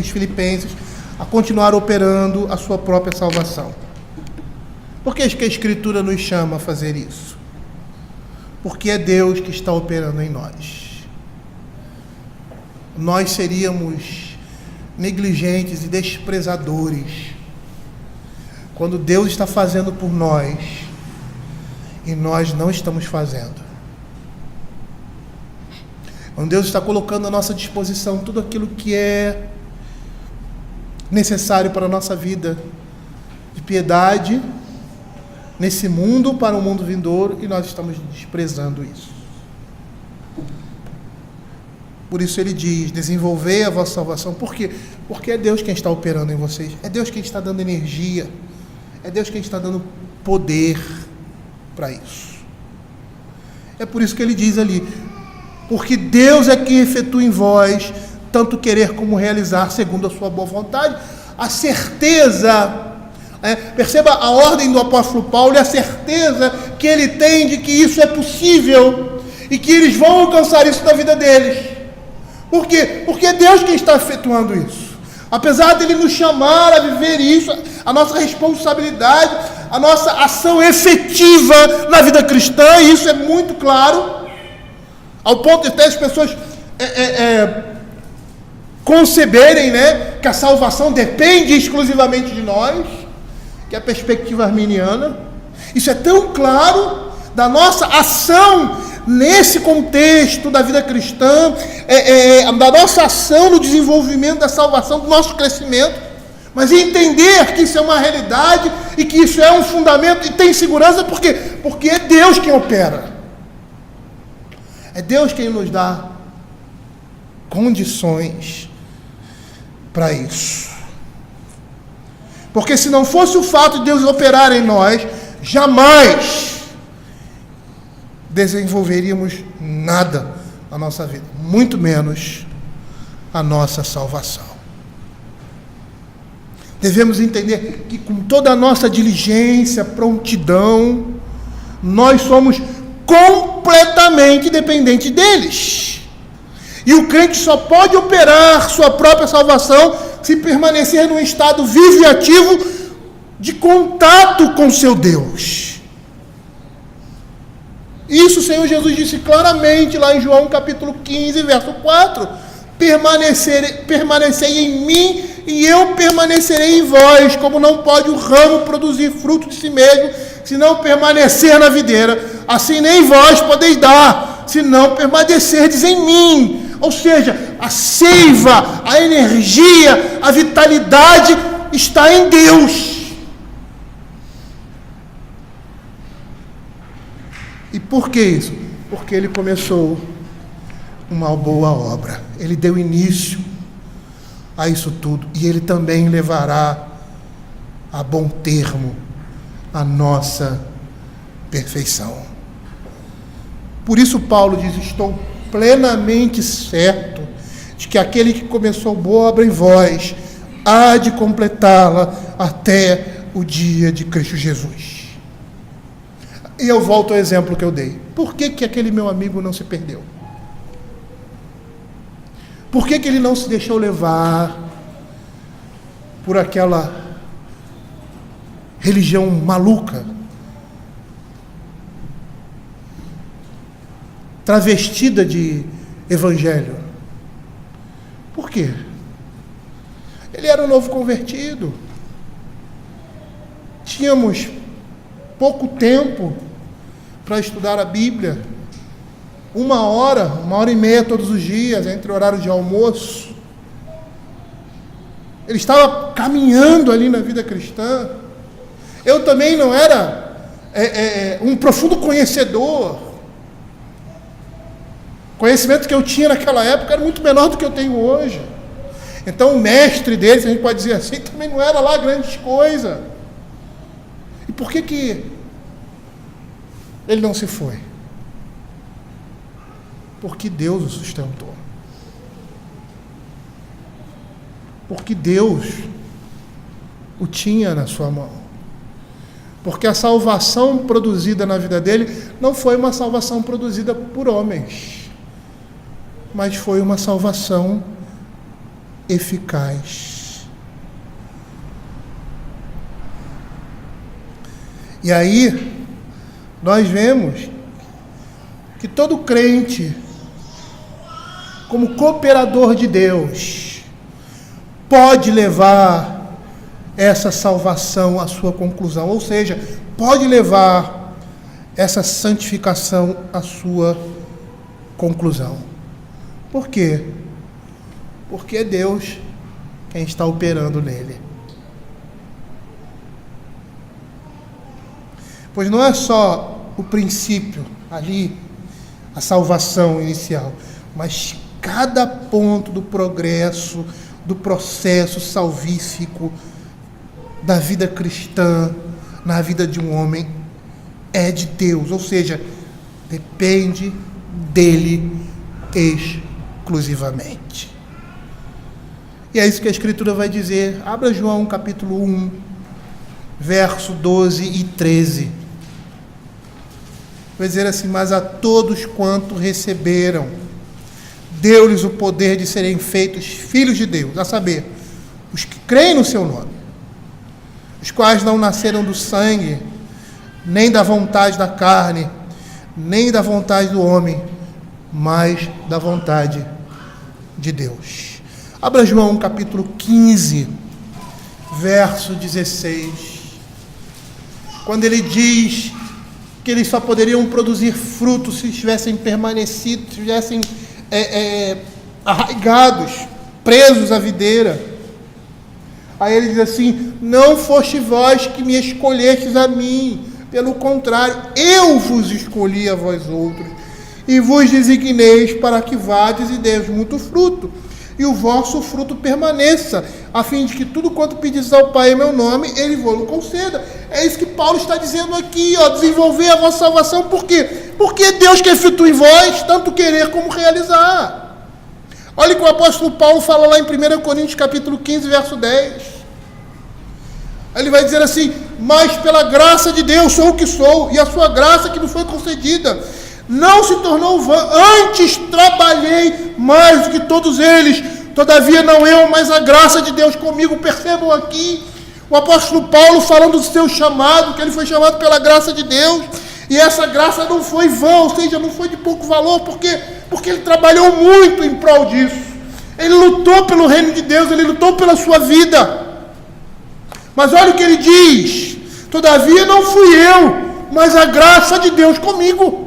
filipenses a continuar operando a sua própria salvação? Por que a Escritura nos chama a fazer isso? Porque é Deus que está operando em nós. Nós seríamos negligentes e desprezadores quando Deus está fazendo por nós e nós não estamos fazendo. Quando Deus está colocando à nossa disposição tudo aquilo que é necessário para a nossa vida de piedade nesse mundo, para o mundo vindouro, e nós estamos desprezando isso. Por isso ele diz: desenvolvei a vossa salvação. Por quê? Porque é Deus quem está operando em vocês. É Deus quem está dando energia. É Deus quem está dando poder para isso. É por isso que ele diz ali: porque Deus é quem efetua em vós tanto querer como realizar segundo a sua boa vontade. A certeza, perceba a ordem do apóstolo Paulo e a certeza que ele tem de que isso é possível e que eles vão alcançar isso na vida deles. Por quê? Porque é Deus quem está efetuando isso. Apesar dele nos chamar a viver isso, a nossa responsabilidade, a nossa ação efetiva na vida cristã, e isso é muito claro, ao ponto de até as pessoas conceberem, que a salvação depende exclusivamente de nós, que é a perspectiva arminiana. Isso é tão claro da nossa ação nesse contexto da vida cristã, da nossa ação no desenvolvimento da salvação, do nosso crescimento, mas entender que isso é uma realidade e que isso é um fundamento e tem segurança, porque é Deus quem opera. É Deus quem nos dá condições para isso. Porque se não fosse o fato de Deus operar em nós, jamais desenvolveríamos nada na nossa vida, muito menos a nossa salvação. Devemos entender que com toda a nossa diligência, prontidão, nós somos completamente dependentes deles. E o crente só pode operar sua própria salvação se permanecer num estado vivo e ativo de contato com seu Deus. Isso o Senhor Jesus disse claramente lá em João capítulo 15, verso 4. Permanecei em mim e eu permanecerei em vós, como não pode o ramo produzir fruto de si mesmo, se não permanecer na videira, assim nem vós podeis dar, se não permanecerdes em mim. Ou seja, a seiva, a energia, a vitalidade está em Deus. E por que isso? Porque Ele começou uma boa obra. Ele deu início a isso tudo. E Ele também levará a bom termo a nossa perfeição. Por isso Paulo diz: estou plenamente certo de que aquele que começou boa obra em vós há de completá-la até o dia de Cristo Jesus. E eu volto ao exemplo que eu dei. Por que aquele meu amigo não se perdeu? Por que ele não se deixou levar por aquela religião maluca, travestida de evangelho? Por quê? Ele era um novo convertido. Tínhamos pouco tempo para estudar a Bíblia. 1h30 todos os dias, entre o horário de almoço. Ele estava caminhando ali na vida cristã. Eu também não era um profundo conhecedor. O conhecimento que eu tinha naquela época era muito menor do que eu tenho hoje. Então o mestre dele, se a gente pode dizer assim, também não era lá grande coisa. E por que ele não se foi? Porque Deus o sustentou. Porque Deus o tinha na sua mão. Porque a salvação produzida na vida dele não foi uma salvação produzida por homens, mas foi uma salvação eficaz. E aí, nós vemos que todo crente, como cooperador de Deus, pode levar essa salvação à sua conclusão, ou seja, pode levar essa santificação à sua conclusão. Por quê? Porque é Deus quem está operando nele. Pois não é só o princípio ali, a salvação inicial, mas cada ponto do progresso, do processo salvífico da vida cristã, na vida de um homem, é de Deus, ou seja, depende dele exclusivamente. E é isso que a Escritura vai dizer. Abra João capítulo 1, verso 12 e 13. Vai dizer assim: mas a todos quanto receberam, deu-lhes o poder de serem feitos filhos de Deus, a saber, os que creem no seu nome, os quais não nasceram do sangue, nem da vontade da carne, nem da vontade do homem, mas da vontade de Deus. Abra João capítulo 15, verso 16. Quando ele diz que eles só poderiam produzir frutos se estivessem permanecido, se estivessem arraigados, presos à videira. Aí ele diz assim: não foste vós que me escolhestes a mim, pelo contrário, eu vos escolhi a vós outros, e vos designeis para que vades e deis muito fruto, e o vosso fruto permaneça, a fim de que tudo quanto pedis ao Pai em meu nome, Ele vos conceda. É isso que Paulo está dizendo aqui, desenvolver a vossa salvação. Por quê? Porque Deus que efetua em vós, tanto querer como realizar. Olha o que o apóstolo Paulo fala lá em 1 Coríntios capítulo 15, verso 10. Ele vai dizer assim: mas pela graça de Deus sou o que sou, e a sua graça que me foi concedida não se tornou vã, antes trabalhei mais do que todos eles, todavia não eu, mas a graça de Deus comigo. Percebam aqui o apóstolo Paulo falando do seu chamado, que ele foi chamado pela graça de Deus, e essa graça não foi vã, ou seja, não foi de pouco valor, porque ele trabalhou muito em prol disso, ele lutou pelo reino de Deus, ele lutou pela sua vida. Mas olha o que ele diz: todavia não fui eu, mas a graça de Deus comigo.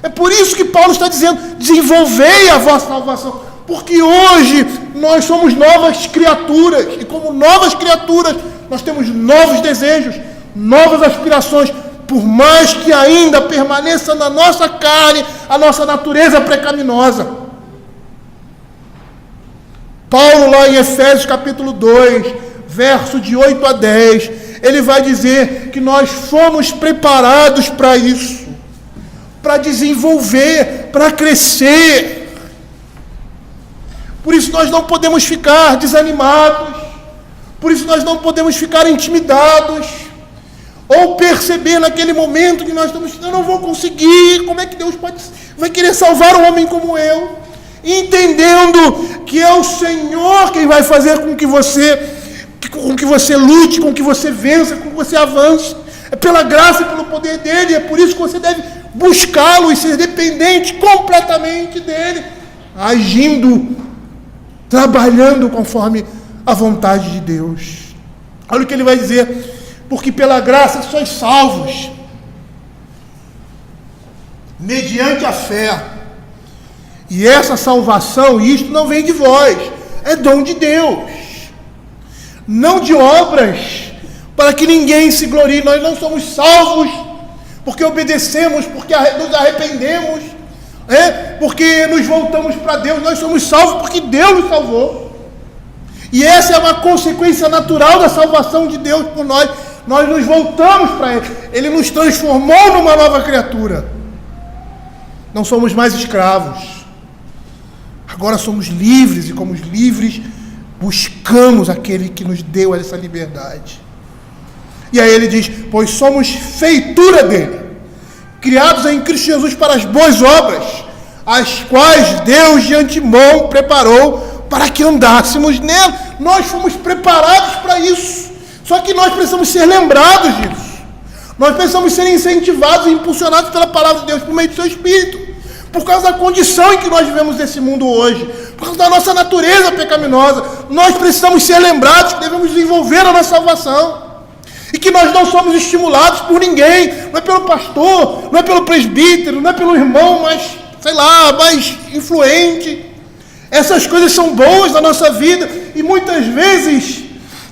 É por isso que Paulo está dizendo: desenvolvei a vossa salvação. Porque hoje nós somos novas criaturas. E como novas criaturas, nós temos novos desejos, novas aspirações. Por mais que ainda permaneça na nossa carne a nossa natureza pecaminosa. Paulo, lá em Efésios capítulo 2, verso de 8 a 10, ele vai dizer que nós fomos preparados para isso, para desenvolver, para crescer. Por isso nós não podemos ficar desanimados, por isso nós não podemos ficar intimidados, ou perceber naquele momento que nós estamos: eu não vou conseguir, como é que Deus vai querer salvar um homem como eu? Entendendo que é o Senhor quem vai fazer com que você lute, com que você vença, com que você avance. É pela graça e pelo poder dele. É por isso que você deve buscá-lo e ser dependente completamente dele, agindo, trabalhando conforme a vontade de Deus. Olha o que ele vai dizer: porque pela graça sois salvos, mediante a fé. E essa salvação, isto não vem de vós, é dom de Deus, não de obras, para que ninguém se glorie. Nós não somos salvos porque obedecemos, porque nos arrependemos, porque nos voltamos para Deus. Nós somos salvos porque Deus nos salvou. E essa é uma consequência natural da salvação de Deus por nós. Nós nos voltamos para Ele. Ele nos transformou numa nova criatura. Não somos mais escravos. Agora somos livres, e como os livres buscamos aquele que nos deu essa liberdade. E aí ele diz: pois somos feitura dele, criados em Cristo Jesus para as boas obras, as quais Deus de antemão preparou para que andássemos nela. Nós fomos preparados para isso, só que nós precisamos ser lembrados disso. Nós precisamos ser incentivados e impulsionados pela palavra de Deus, por meio do seu Espírito. Por causa da condição em que nós vivemos nesse mundo hoje, por causa da nossa natureza pecaminosa, nós precisamos ser lembrados que devemos desenvolver a nossa salvação. E que nós não somos estimulados por ninguém, não é pelo pastor, não é pelo presbítero, não é pelo irmão mais influente. Essas coisas são boas na nossa vida e muitas vezes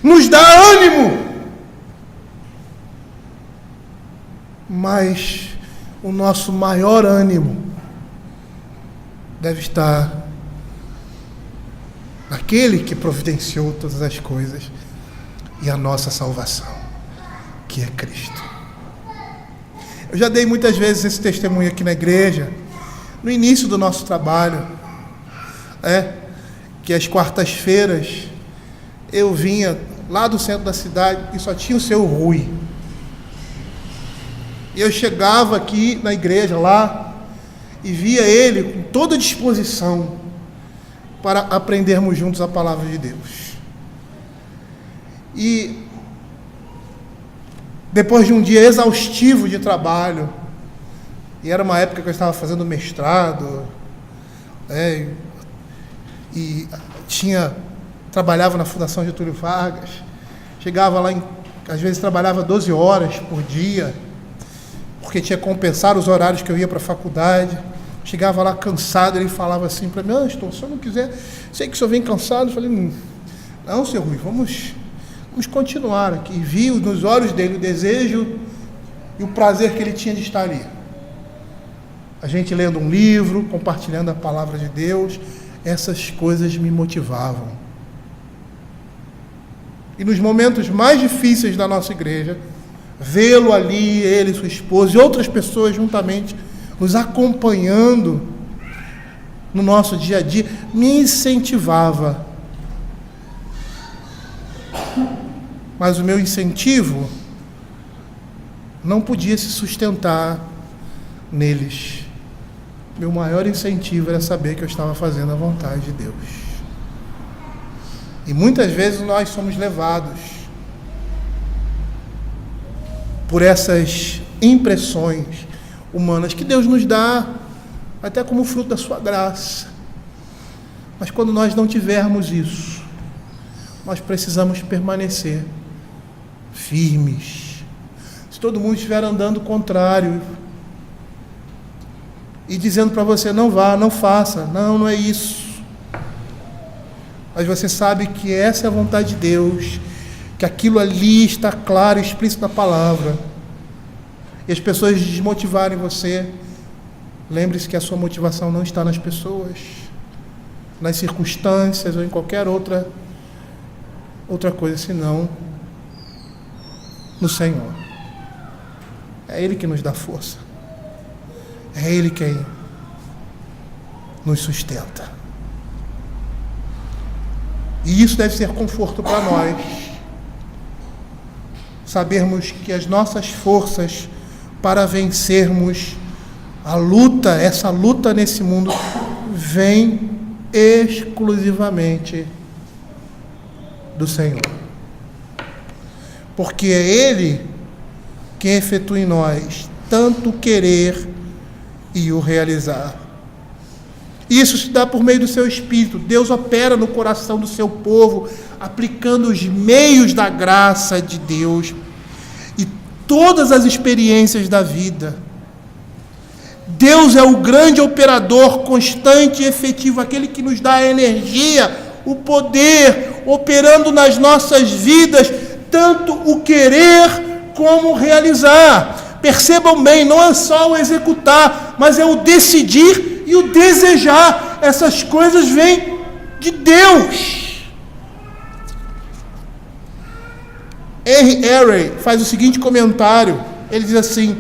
nos dá ânimo. Mas o nosso maior ânimo deve estar naquele que providenciou todas as coisas e a nossa salvação, que é Cristo. Eu já dei muitas vezes esse testemunho aqui na igreja, no início do nosso trabalho, que às quartas-feiras eu vinha lá do centro da cidade e só tinha o seu Rui. E eu chegava aqui na igreja lá, e via ele com toda disposição para aprendermos juntos a palavra de Deus. E depois de um dia exaustivo de trabalho, e era uma época que eu estava fazendo mestrado, e trabalhava na Fundação Getúlio Vargas, chegava lá, às vezes trabalhava 12 horas por dia, porque tinha que compensar os horários que eu ia para a faculdade. Chegava lá cansado, ele falava assim para mim: se o senhor não quiser, sei que o senhor vem cansado. Eu falei: não, senhor Rui, vamos continuar aqui. E vi nos olhos dele o desejo e o prazer que ele tinha de estar ali. A gente lendo um livro, compartilhando a palavra de Deus, essas coisas me motivavam. E nos momentos mais difíceis da nossa igreja, vê-lo ali, ele, sua esposa e outras pessoas juntamente, nos acompanhando no nosso dia a dia, me incentivava. Mas o meu incentivo não podia se sustentar neles. Meu maior incentivo era saber que eu estava fazendo a vontade de Deus. E muitas vezes nós somos levados por essas impressões humanas que Deus nos dá, até como fruto da sua graça. Mas quando nós não tivermos isso, nós precisamos permanecer firmes. Se todo mundo estiver andando contrário, e dizendo para você: não vá, não faça, não é isso. Mas você sabe que essa é a vontade de Deus, que aquilo ali está claro e explícito na palavra, e as pessoas desmotivarem você, lembre-se que a sua motivação não está nas pessoas, nas circunstâncias ou em qualquer outra coisa, senão no Senhor. É Ele que nos dá força, é Ele quem nos sustenta. E isso deve ser conforto para nós, sabermos que as nossas forças para vencermos a luta, essa luta nesse mundo, vem exclusivamente do Senhor. Porque é Ele quem efetua em nós tanto o querer e o realizar. Isso se dá por meio do seu Espírito. Deus opera no coração do seu povo, aplicando os meios da graça de Deus e todas as experiências da vida. Deus é o grande operador constante e efetivo, aquele que nos dá a energia, o poder, operando nas nossas vidas, tanto o querer como o realizar. Percebam bem, não é só o executar, mas é o decidir e o desejar. Essas coisas vêm de Deus. R. Harry faz o seguinte comentário, ele diz assim: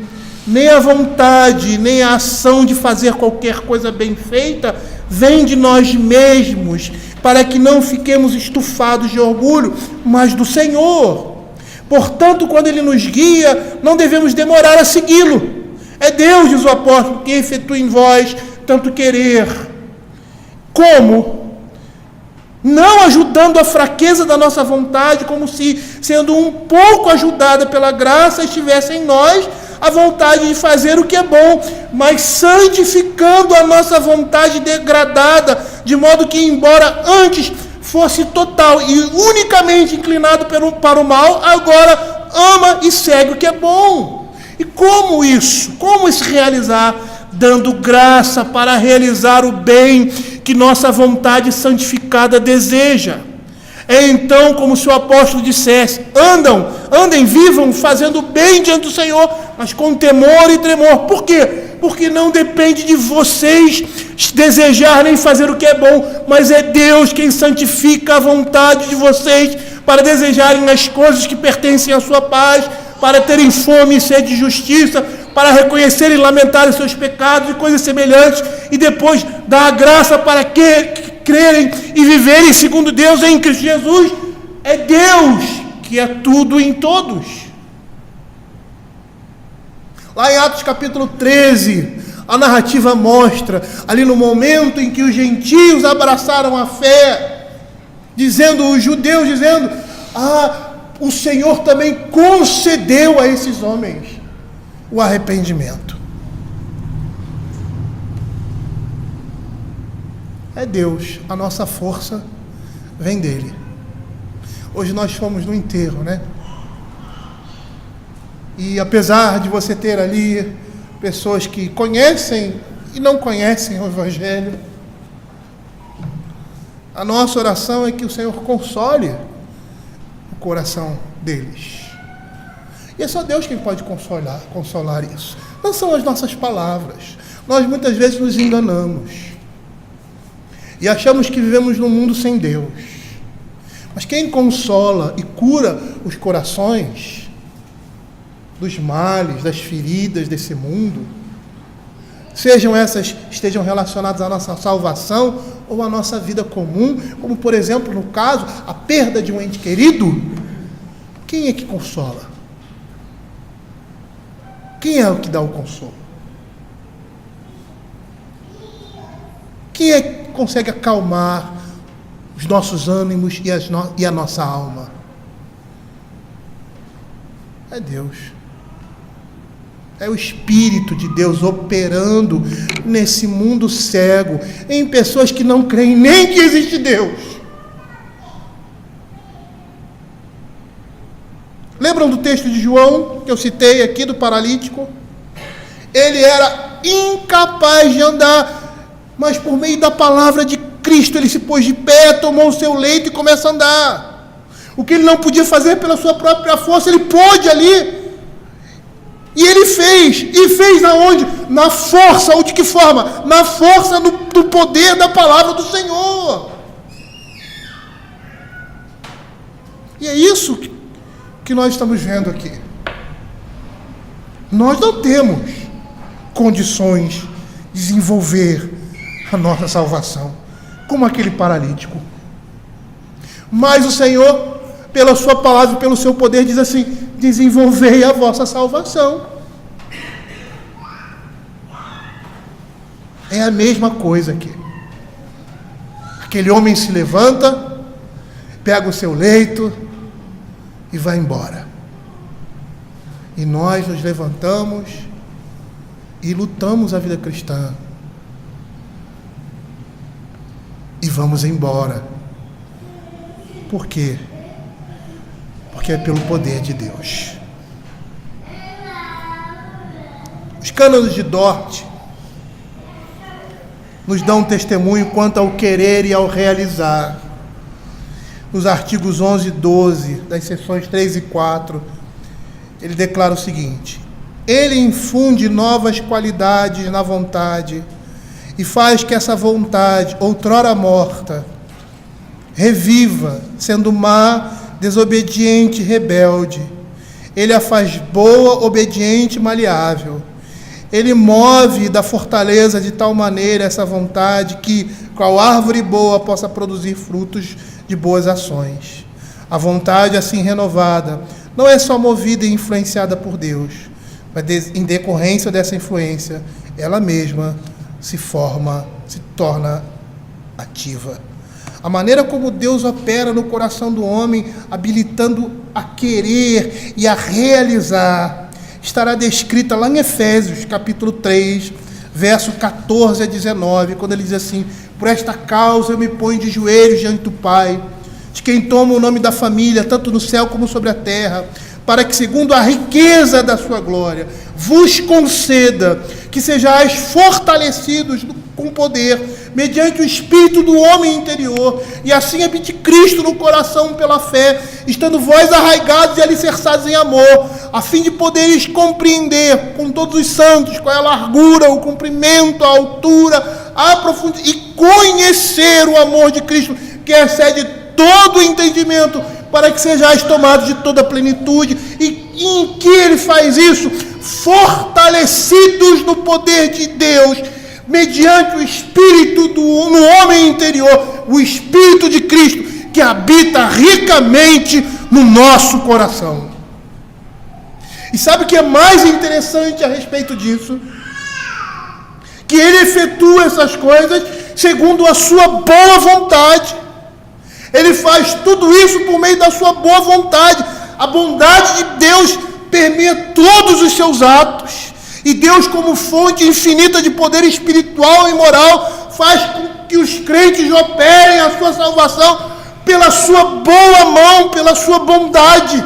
nem a vontade, nem a ação de fazer qualquer coisa bem feita vem de nós mesmos, para que não fiquemos estufados de orgulho, mas do Senhor. Portanto, quando Ele nos guia, não devemos demorar a segui-lo. É Deus, diz o apóstolo, que efetua em vós tanto querer. Como? Não ajudando a fraqueza da nossa vontade, como se, sendo um pouco ajudada pela graça, estivesse em nós a vontade de fazer o que é bom, mas santificando a nossa vontade degradada, de modo que, embora antes fosse total e unicamente inclinado para o mal, agora ama e segue o que é bom. E como isso? Como se realizar? Dando graça para realizar o bem que nossa vontade santificada deseja. É então como se o apóstolo dissesse: andem, vivam, fazendo bem diante do Senhor, mas com temor e tremor. Por quê? Porque não depende de vocês desejarem fazer o que é bom, mas é Deus quem santifica a vontade de vocês para desejarem as coisas que pertencem à sua paz, para terem fome e sede de justiça, para reconhecerem e lamentarem seus pecados e coisas semelhantes, e depois dar a graça para crerem e viverem segundo Deus em Cristo Jesus. É Deus que é tudo em todos. Lá em Atos capítulo 13, a narrativa mostra, ali no momento em que os gentios abraçaram a fé, os judeus dizendo: o Senhor também concedeu a esses homens o arrependimento. É Deus, a nossa força vem dele. Hoje nós fomos no enterro, né? E apesar de você ter ali pessoas que conhecem e não conhecem o Evangelho, a nossa oração é que o Senhor console o coração deles. E é só Deus quem pode consolar isso. Não são as nossas palavras. Nós muitas vezes nos enganamos e achamos que vivemos num mundo sem Deus. Mas quem consola e cura os corações dos males, das feridas desse mundo, sejam essas estejam relacionadas à nossa salvação ou à nossa vida comum, como por exemplo, no caso, a perda de um ente querido, quem é que consola? Quem é o que dá o consolo? Quem é que consegue acalmar os nossos ânimos e a nossa alma? É Deus. É o Espírito de Deus operando nesse mundo cego, em pessoas que não creem nem que existe Deus. Lembram do texto de João, que eu citei aqui, do paralítico? Ele era incapaz de andar, mas por meio da palavra de Cristo ele se pôs de pé, tomou o seu leito e começa a andar. O que ele não podia fazer pela sua própria força, ele pôde ali. E ele fez. E fez aonde? Na força. Ou de que forma? Na força do poder da palavra do Senhor. E é isso que nós estamos vendo aqui. Nós não temos condições de desenvolver a nossa salvação, como aquele paralítico. Mas o Senhor, pela sua palavra e pelo seu poder, diz assim: desenvolvei a vossa salvação. É a mesma coisa aqui. Aquele homem se levanta, pega o seu leito e vai embora. E nós nos levantamos e lutamos a vida cristã. E vamos embora. Por quê? Porque é pelo poder de Deus. Os cânones de Dort nos dão um testemunho quanto ao querer e ao realizar. Nos artigos 11 e 12, das seções 3 e 4, ele declara o seguinte: ele infunde novas qualidades na vontade e faz que essa vontade, outrora morta, reviva, sendo má, desobediente, rebelde. Ele a faz boa, obediente, maleável. Ele move da fortaleza de tal maneira essa vontade que, qual árvore boa, possa produzir frutos de boas ações. A vontade assim renovada não é só movida e influenciada por Deus, mas em decorrência dessa influência, ela mesma se forma, se torna ativa. A maneira como Deus opera no coração do homem, habilitando a querer e a realizar, estará descrita lá em Efésios, capítulo 3, verso 14 a 19, quando ele diz assim: por esta causa eu me ponho de joelhos diante do Pai, de quem toma o nome da família, tanto no céu como sobre a terra, para que, segundo a riqueza da sua glória, vos conceda que sejais fortalecidos com poder, mediante o espírito do homem interior, e assim habite Cristo no coração pela fé, estando vós arraigados e alicerçados em amor, a fim de poderes compreender com todos os santos qual é a largura, o comprimento, a altura, a profundidade, e conhecer o amor de Cristo, que excede todo o entendimento, para que sejais tomados de toda a plenitude. E em que ele faz isso? Fortalecidos no poder de Deus, mediante o Espírito no homem interior, o Espírito de Cristo, que habita ricamente no nosso coração. E sabe o que é mais interessante a respeito disso? Que ele efetua essas coisas segundo a sua boa vontade. Ele faz tudo isso por meio da sua boa vontade. A bondade de Deus permeia todos os seus atos. E Deus, como fonte infinita de poder espiritual e moral, faz com que os crentes operem a sua salvação pela sua boa mão, pela sua bondade.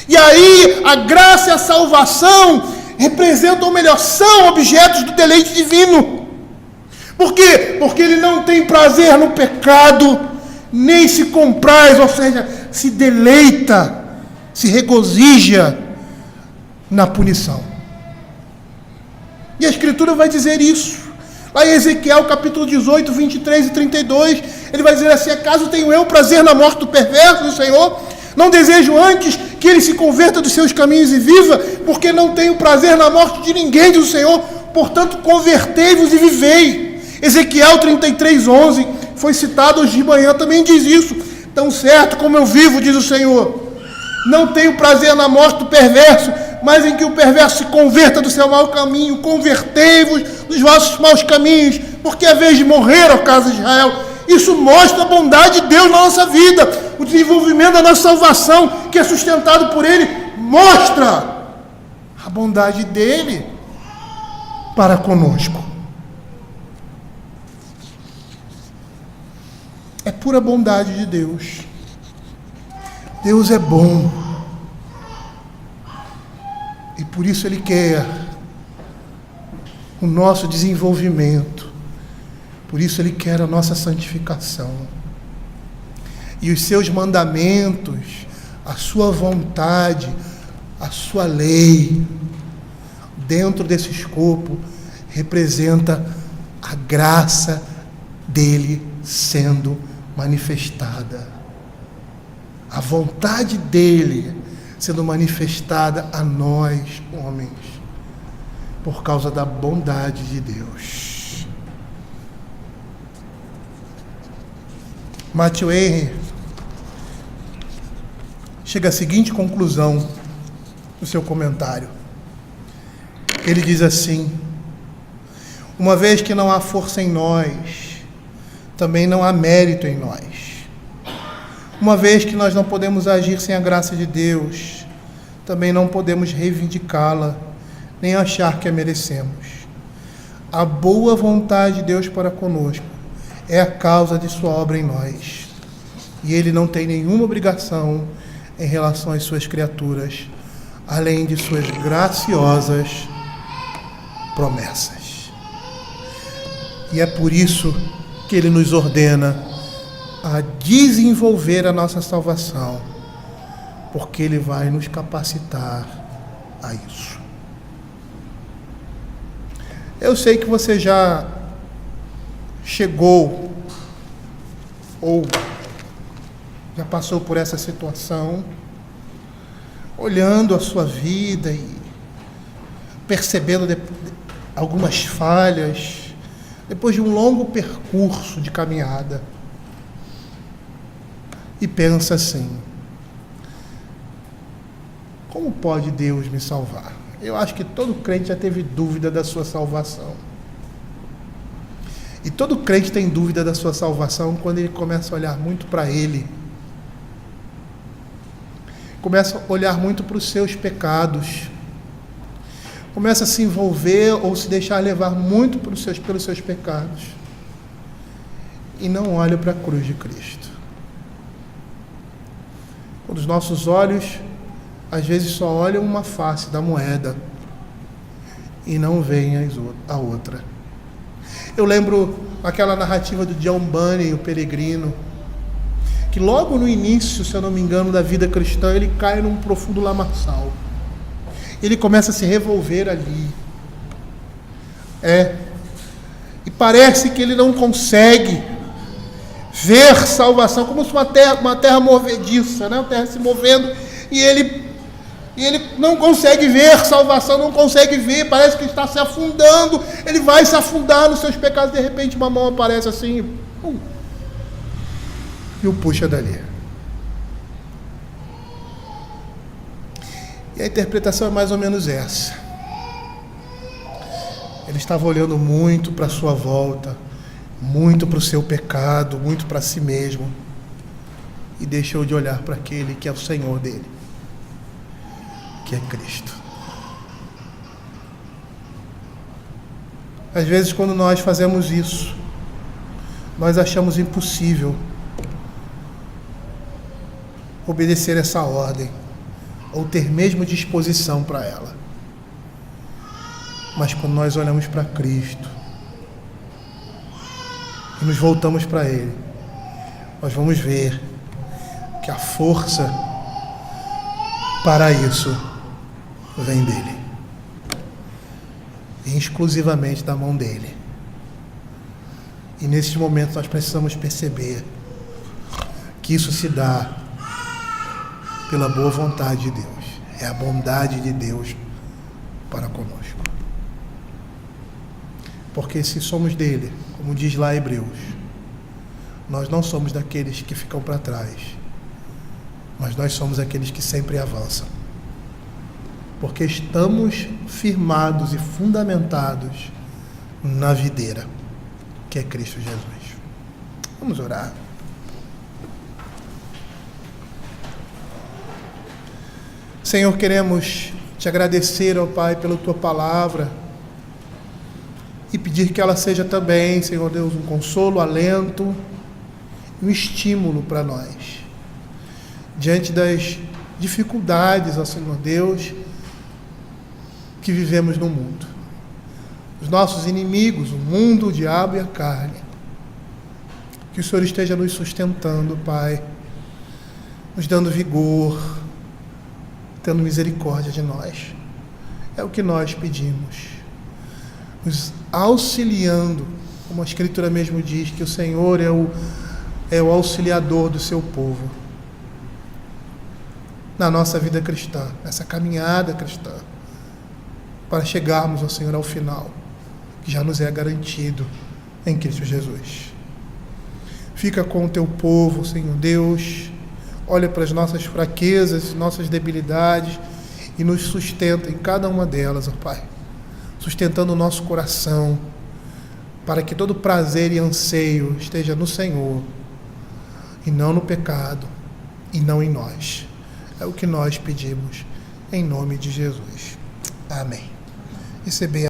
E aí, a graça e a salvação representam, ou melhor, são objetos do deleite divino. Por quê? Porque ele não tem prazer no pecado, nem se compraz, ou seja, se deleita, se regozija na punição. E a Escritura vai dizer isso. Lá em Ezequiel, capítulo 18, 23 e 32, ele vai dizer assim: acaso tenho eu prazer na morte do perverso do Senhor? Não desejo antes que ele se converta dos seus caminhos e viva, porque não tenho prazer na morte de ninguém, diz o Senhor. Portanto, convertei-vos e vivei. Ezequiel 33, 11, foi citado hoje de manhã, também diz isso. Tão certo como eu vivo, diz o Senhor, não tenho prazer na morte do perverso, mas em que o perverso se converta do seu mau caminho. Convertei-vos dos vossos maus caminhos, porque é vez de morrer, ó casa de Israel. Isso mostra a bondade de Deus na nossa vida. O desenvolvimento da nossa salvação, que é sustentado por Ele, mostra a bondade dEle para conosco. É pura bondade de Deus. Deus é bom. E por isso Ele quer o nosso desenvolvimento. Por isso Ele quer a nossa santificação. E os seus mandamentos, a sua vontade, a sua lei, dentro desse escopo, representa a graça dele sendo manifestada. A vontade dele sendo manifestada a nós, homens, por causa da bondade de Deus. Matthew Henry chega à seguinte conclusão no seu comentário. Ele diz assim: uma vez que não há força em nós, também não há mérito em nós. Uma vez que nós não podemos agir sem a graça de Deus, também não podemos reivindicá-la, nem achar que a merecemos. A boa vontade de Deus para conosco é a causa de sua obra em nós. E Ele não tem nenhuma obrigação em relação às suas criaturas, além de suas graciosas promessas. E é por isso que Ele nos ordena a desenvolver a nossa salvação, porque Ele vai nos capacitar a isso. Eu sei que você já chegou ou já passou por essa situação, olhando a sua vida e percebendo algumas falhas, depois de um longo percurso de caminhada, e pensa assim: como pode Deus me salvar? Eu acho que todo crente já teve dúvida da sua salvação. E todo crente tem dúvida da sua salvação quando ele começa a olhar muito para ele. Começa a olhar muito para os seus pecados. Começa a se envolver ou se deixar levar muito pelos seus pecados. E não olha para a cruz de Cristo. Quando os nossos olhos, às vezes, só olham uma face da moeda e não veem a outra. Eu lembro aquela narrativa do John Bunyan, o peregrino, que logo no início, se eu não me engano, da vida cristã, ele cai num profundo lamaçal. Ele começa a se revolver ali. E parece que ele não consegue ver salvação, como se uma terra movediça, né? Uma terra se movendo, e ele não consegue ver salvação, não consegue ver, parece que está se afundando, ele vai se afundar nos seus pecados, de repente uma mão aparece assim, e o puxa dali. E a interpretação é mais ou menos essa. Ele estava olhando muito para a sua volta, muito para o seu pecado, muito para si mesmo, e deixou de olhar para aquele que é o Senhor dele, que é Cristo. Às vezes, quando nós fazemos isso, nós achamos impossível obedecer essa ordem, ou ter mesmo disposição para ela. Mas quando nós olhamos para Cristo e nos voltamos para Ele, nós vamos ver que a força para isso vem dele, e exclusivamente da mão dele. E nesses momentos nós precisamos perceber que isso se dá pela boa vontade de Deus. É a bondade de Deus para conosco. Porque se somos dele, como diz lá Hebreus, nós não somos daqueles que ficam para trás, mas nós somos aqueles que sempre avançam. Porque estamos firmados e fundamentados na videira, que é Cristo Jesus. Vamos orar. Senhor, queremos te agradecer, ó Pai, pela tua palavra e pedir que ela seja também, Senhor Deus, um consolo, alento, um estímulo para nós, diante das dificuldades, ó Senhor Deus, que vivemos no mundo. os nossos inimigos, o mundo, o diabo e a carne. Que o Senhor esteja nos sustentando, Pai, nos dando vigor, tendo misericórdia de nós. É o que nós pedimos. Nos auxiliando, como a Escritura mesmo diz, que o Senhor é o auxiliador do seu povo na nossa vida cristã, nessa caminhada cristã, para chegarmos ao Senhor ao final, que já nos é garantido em Cristo Jesus. Fica com o teu povo, Senhor Deus, olha para as nossas fraquezas, nossas debilidades e nos sustenta em cada uma delas, ó Pai, sustentando o nosso coração, para que todo prazer e anseio esteja no Senhor e não no pecado e não em nós. É o que nós pedimos em nome de Jesus. Amém. Receber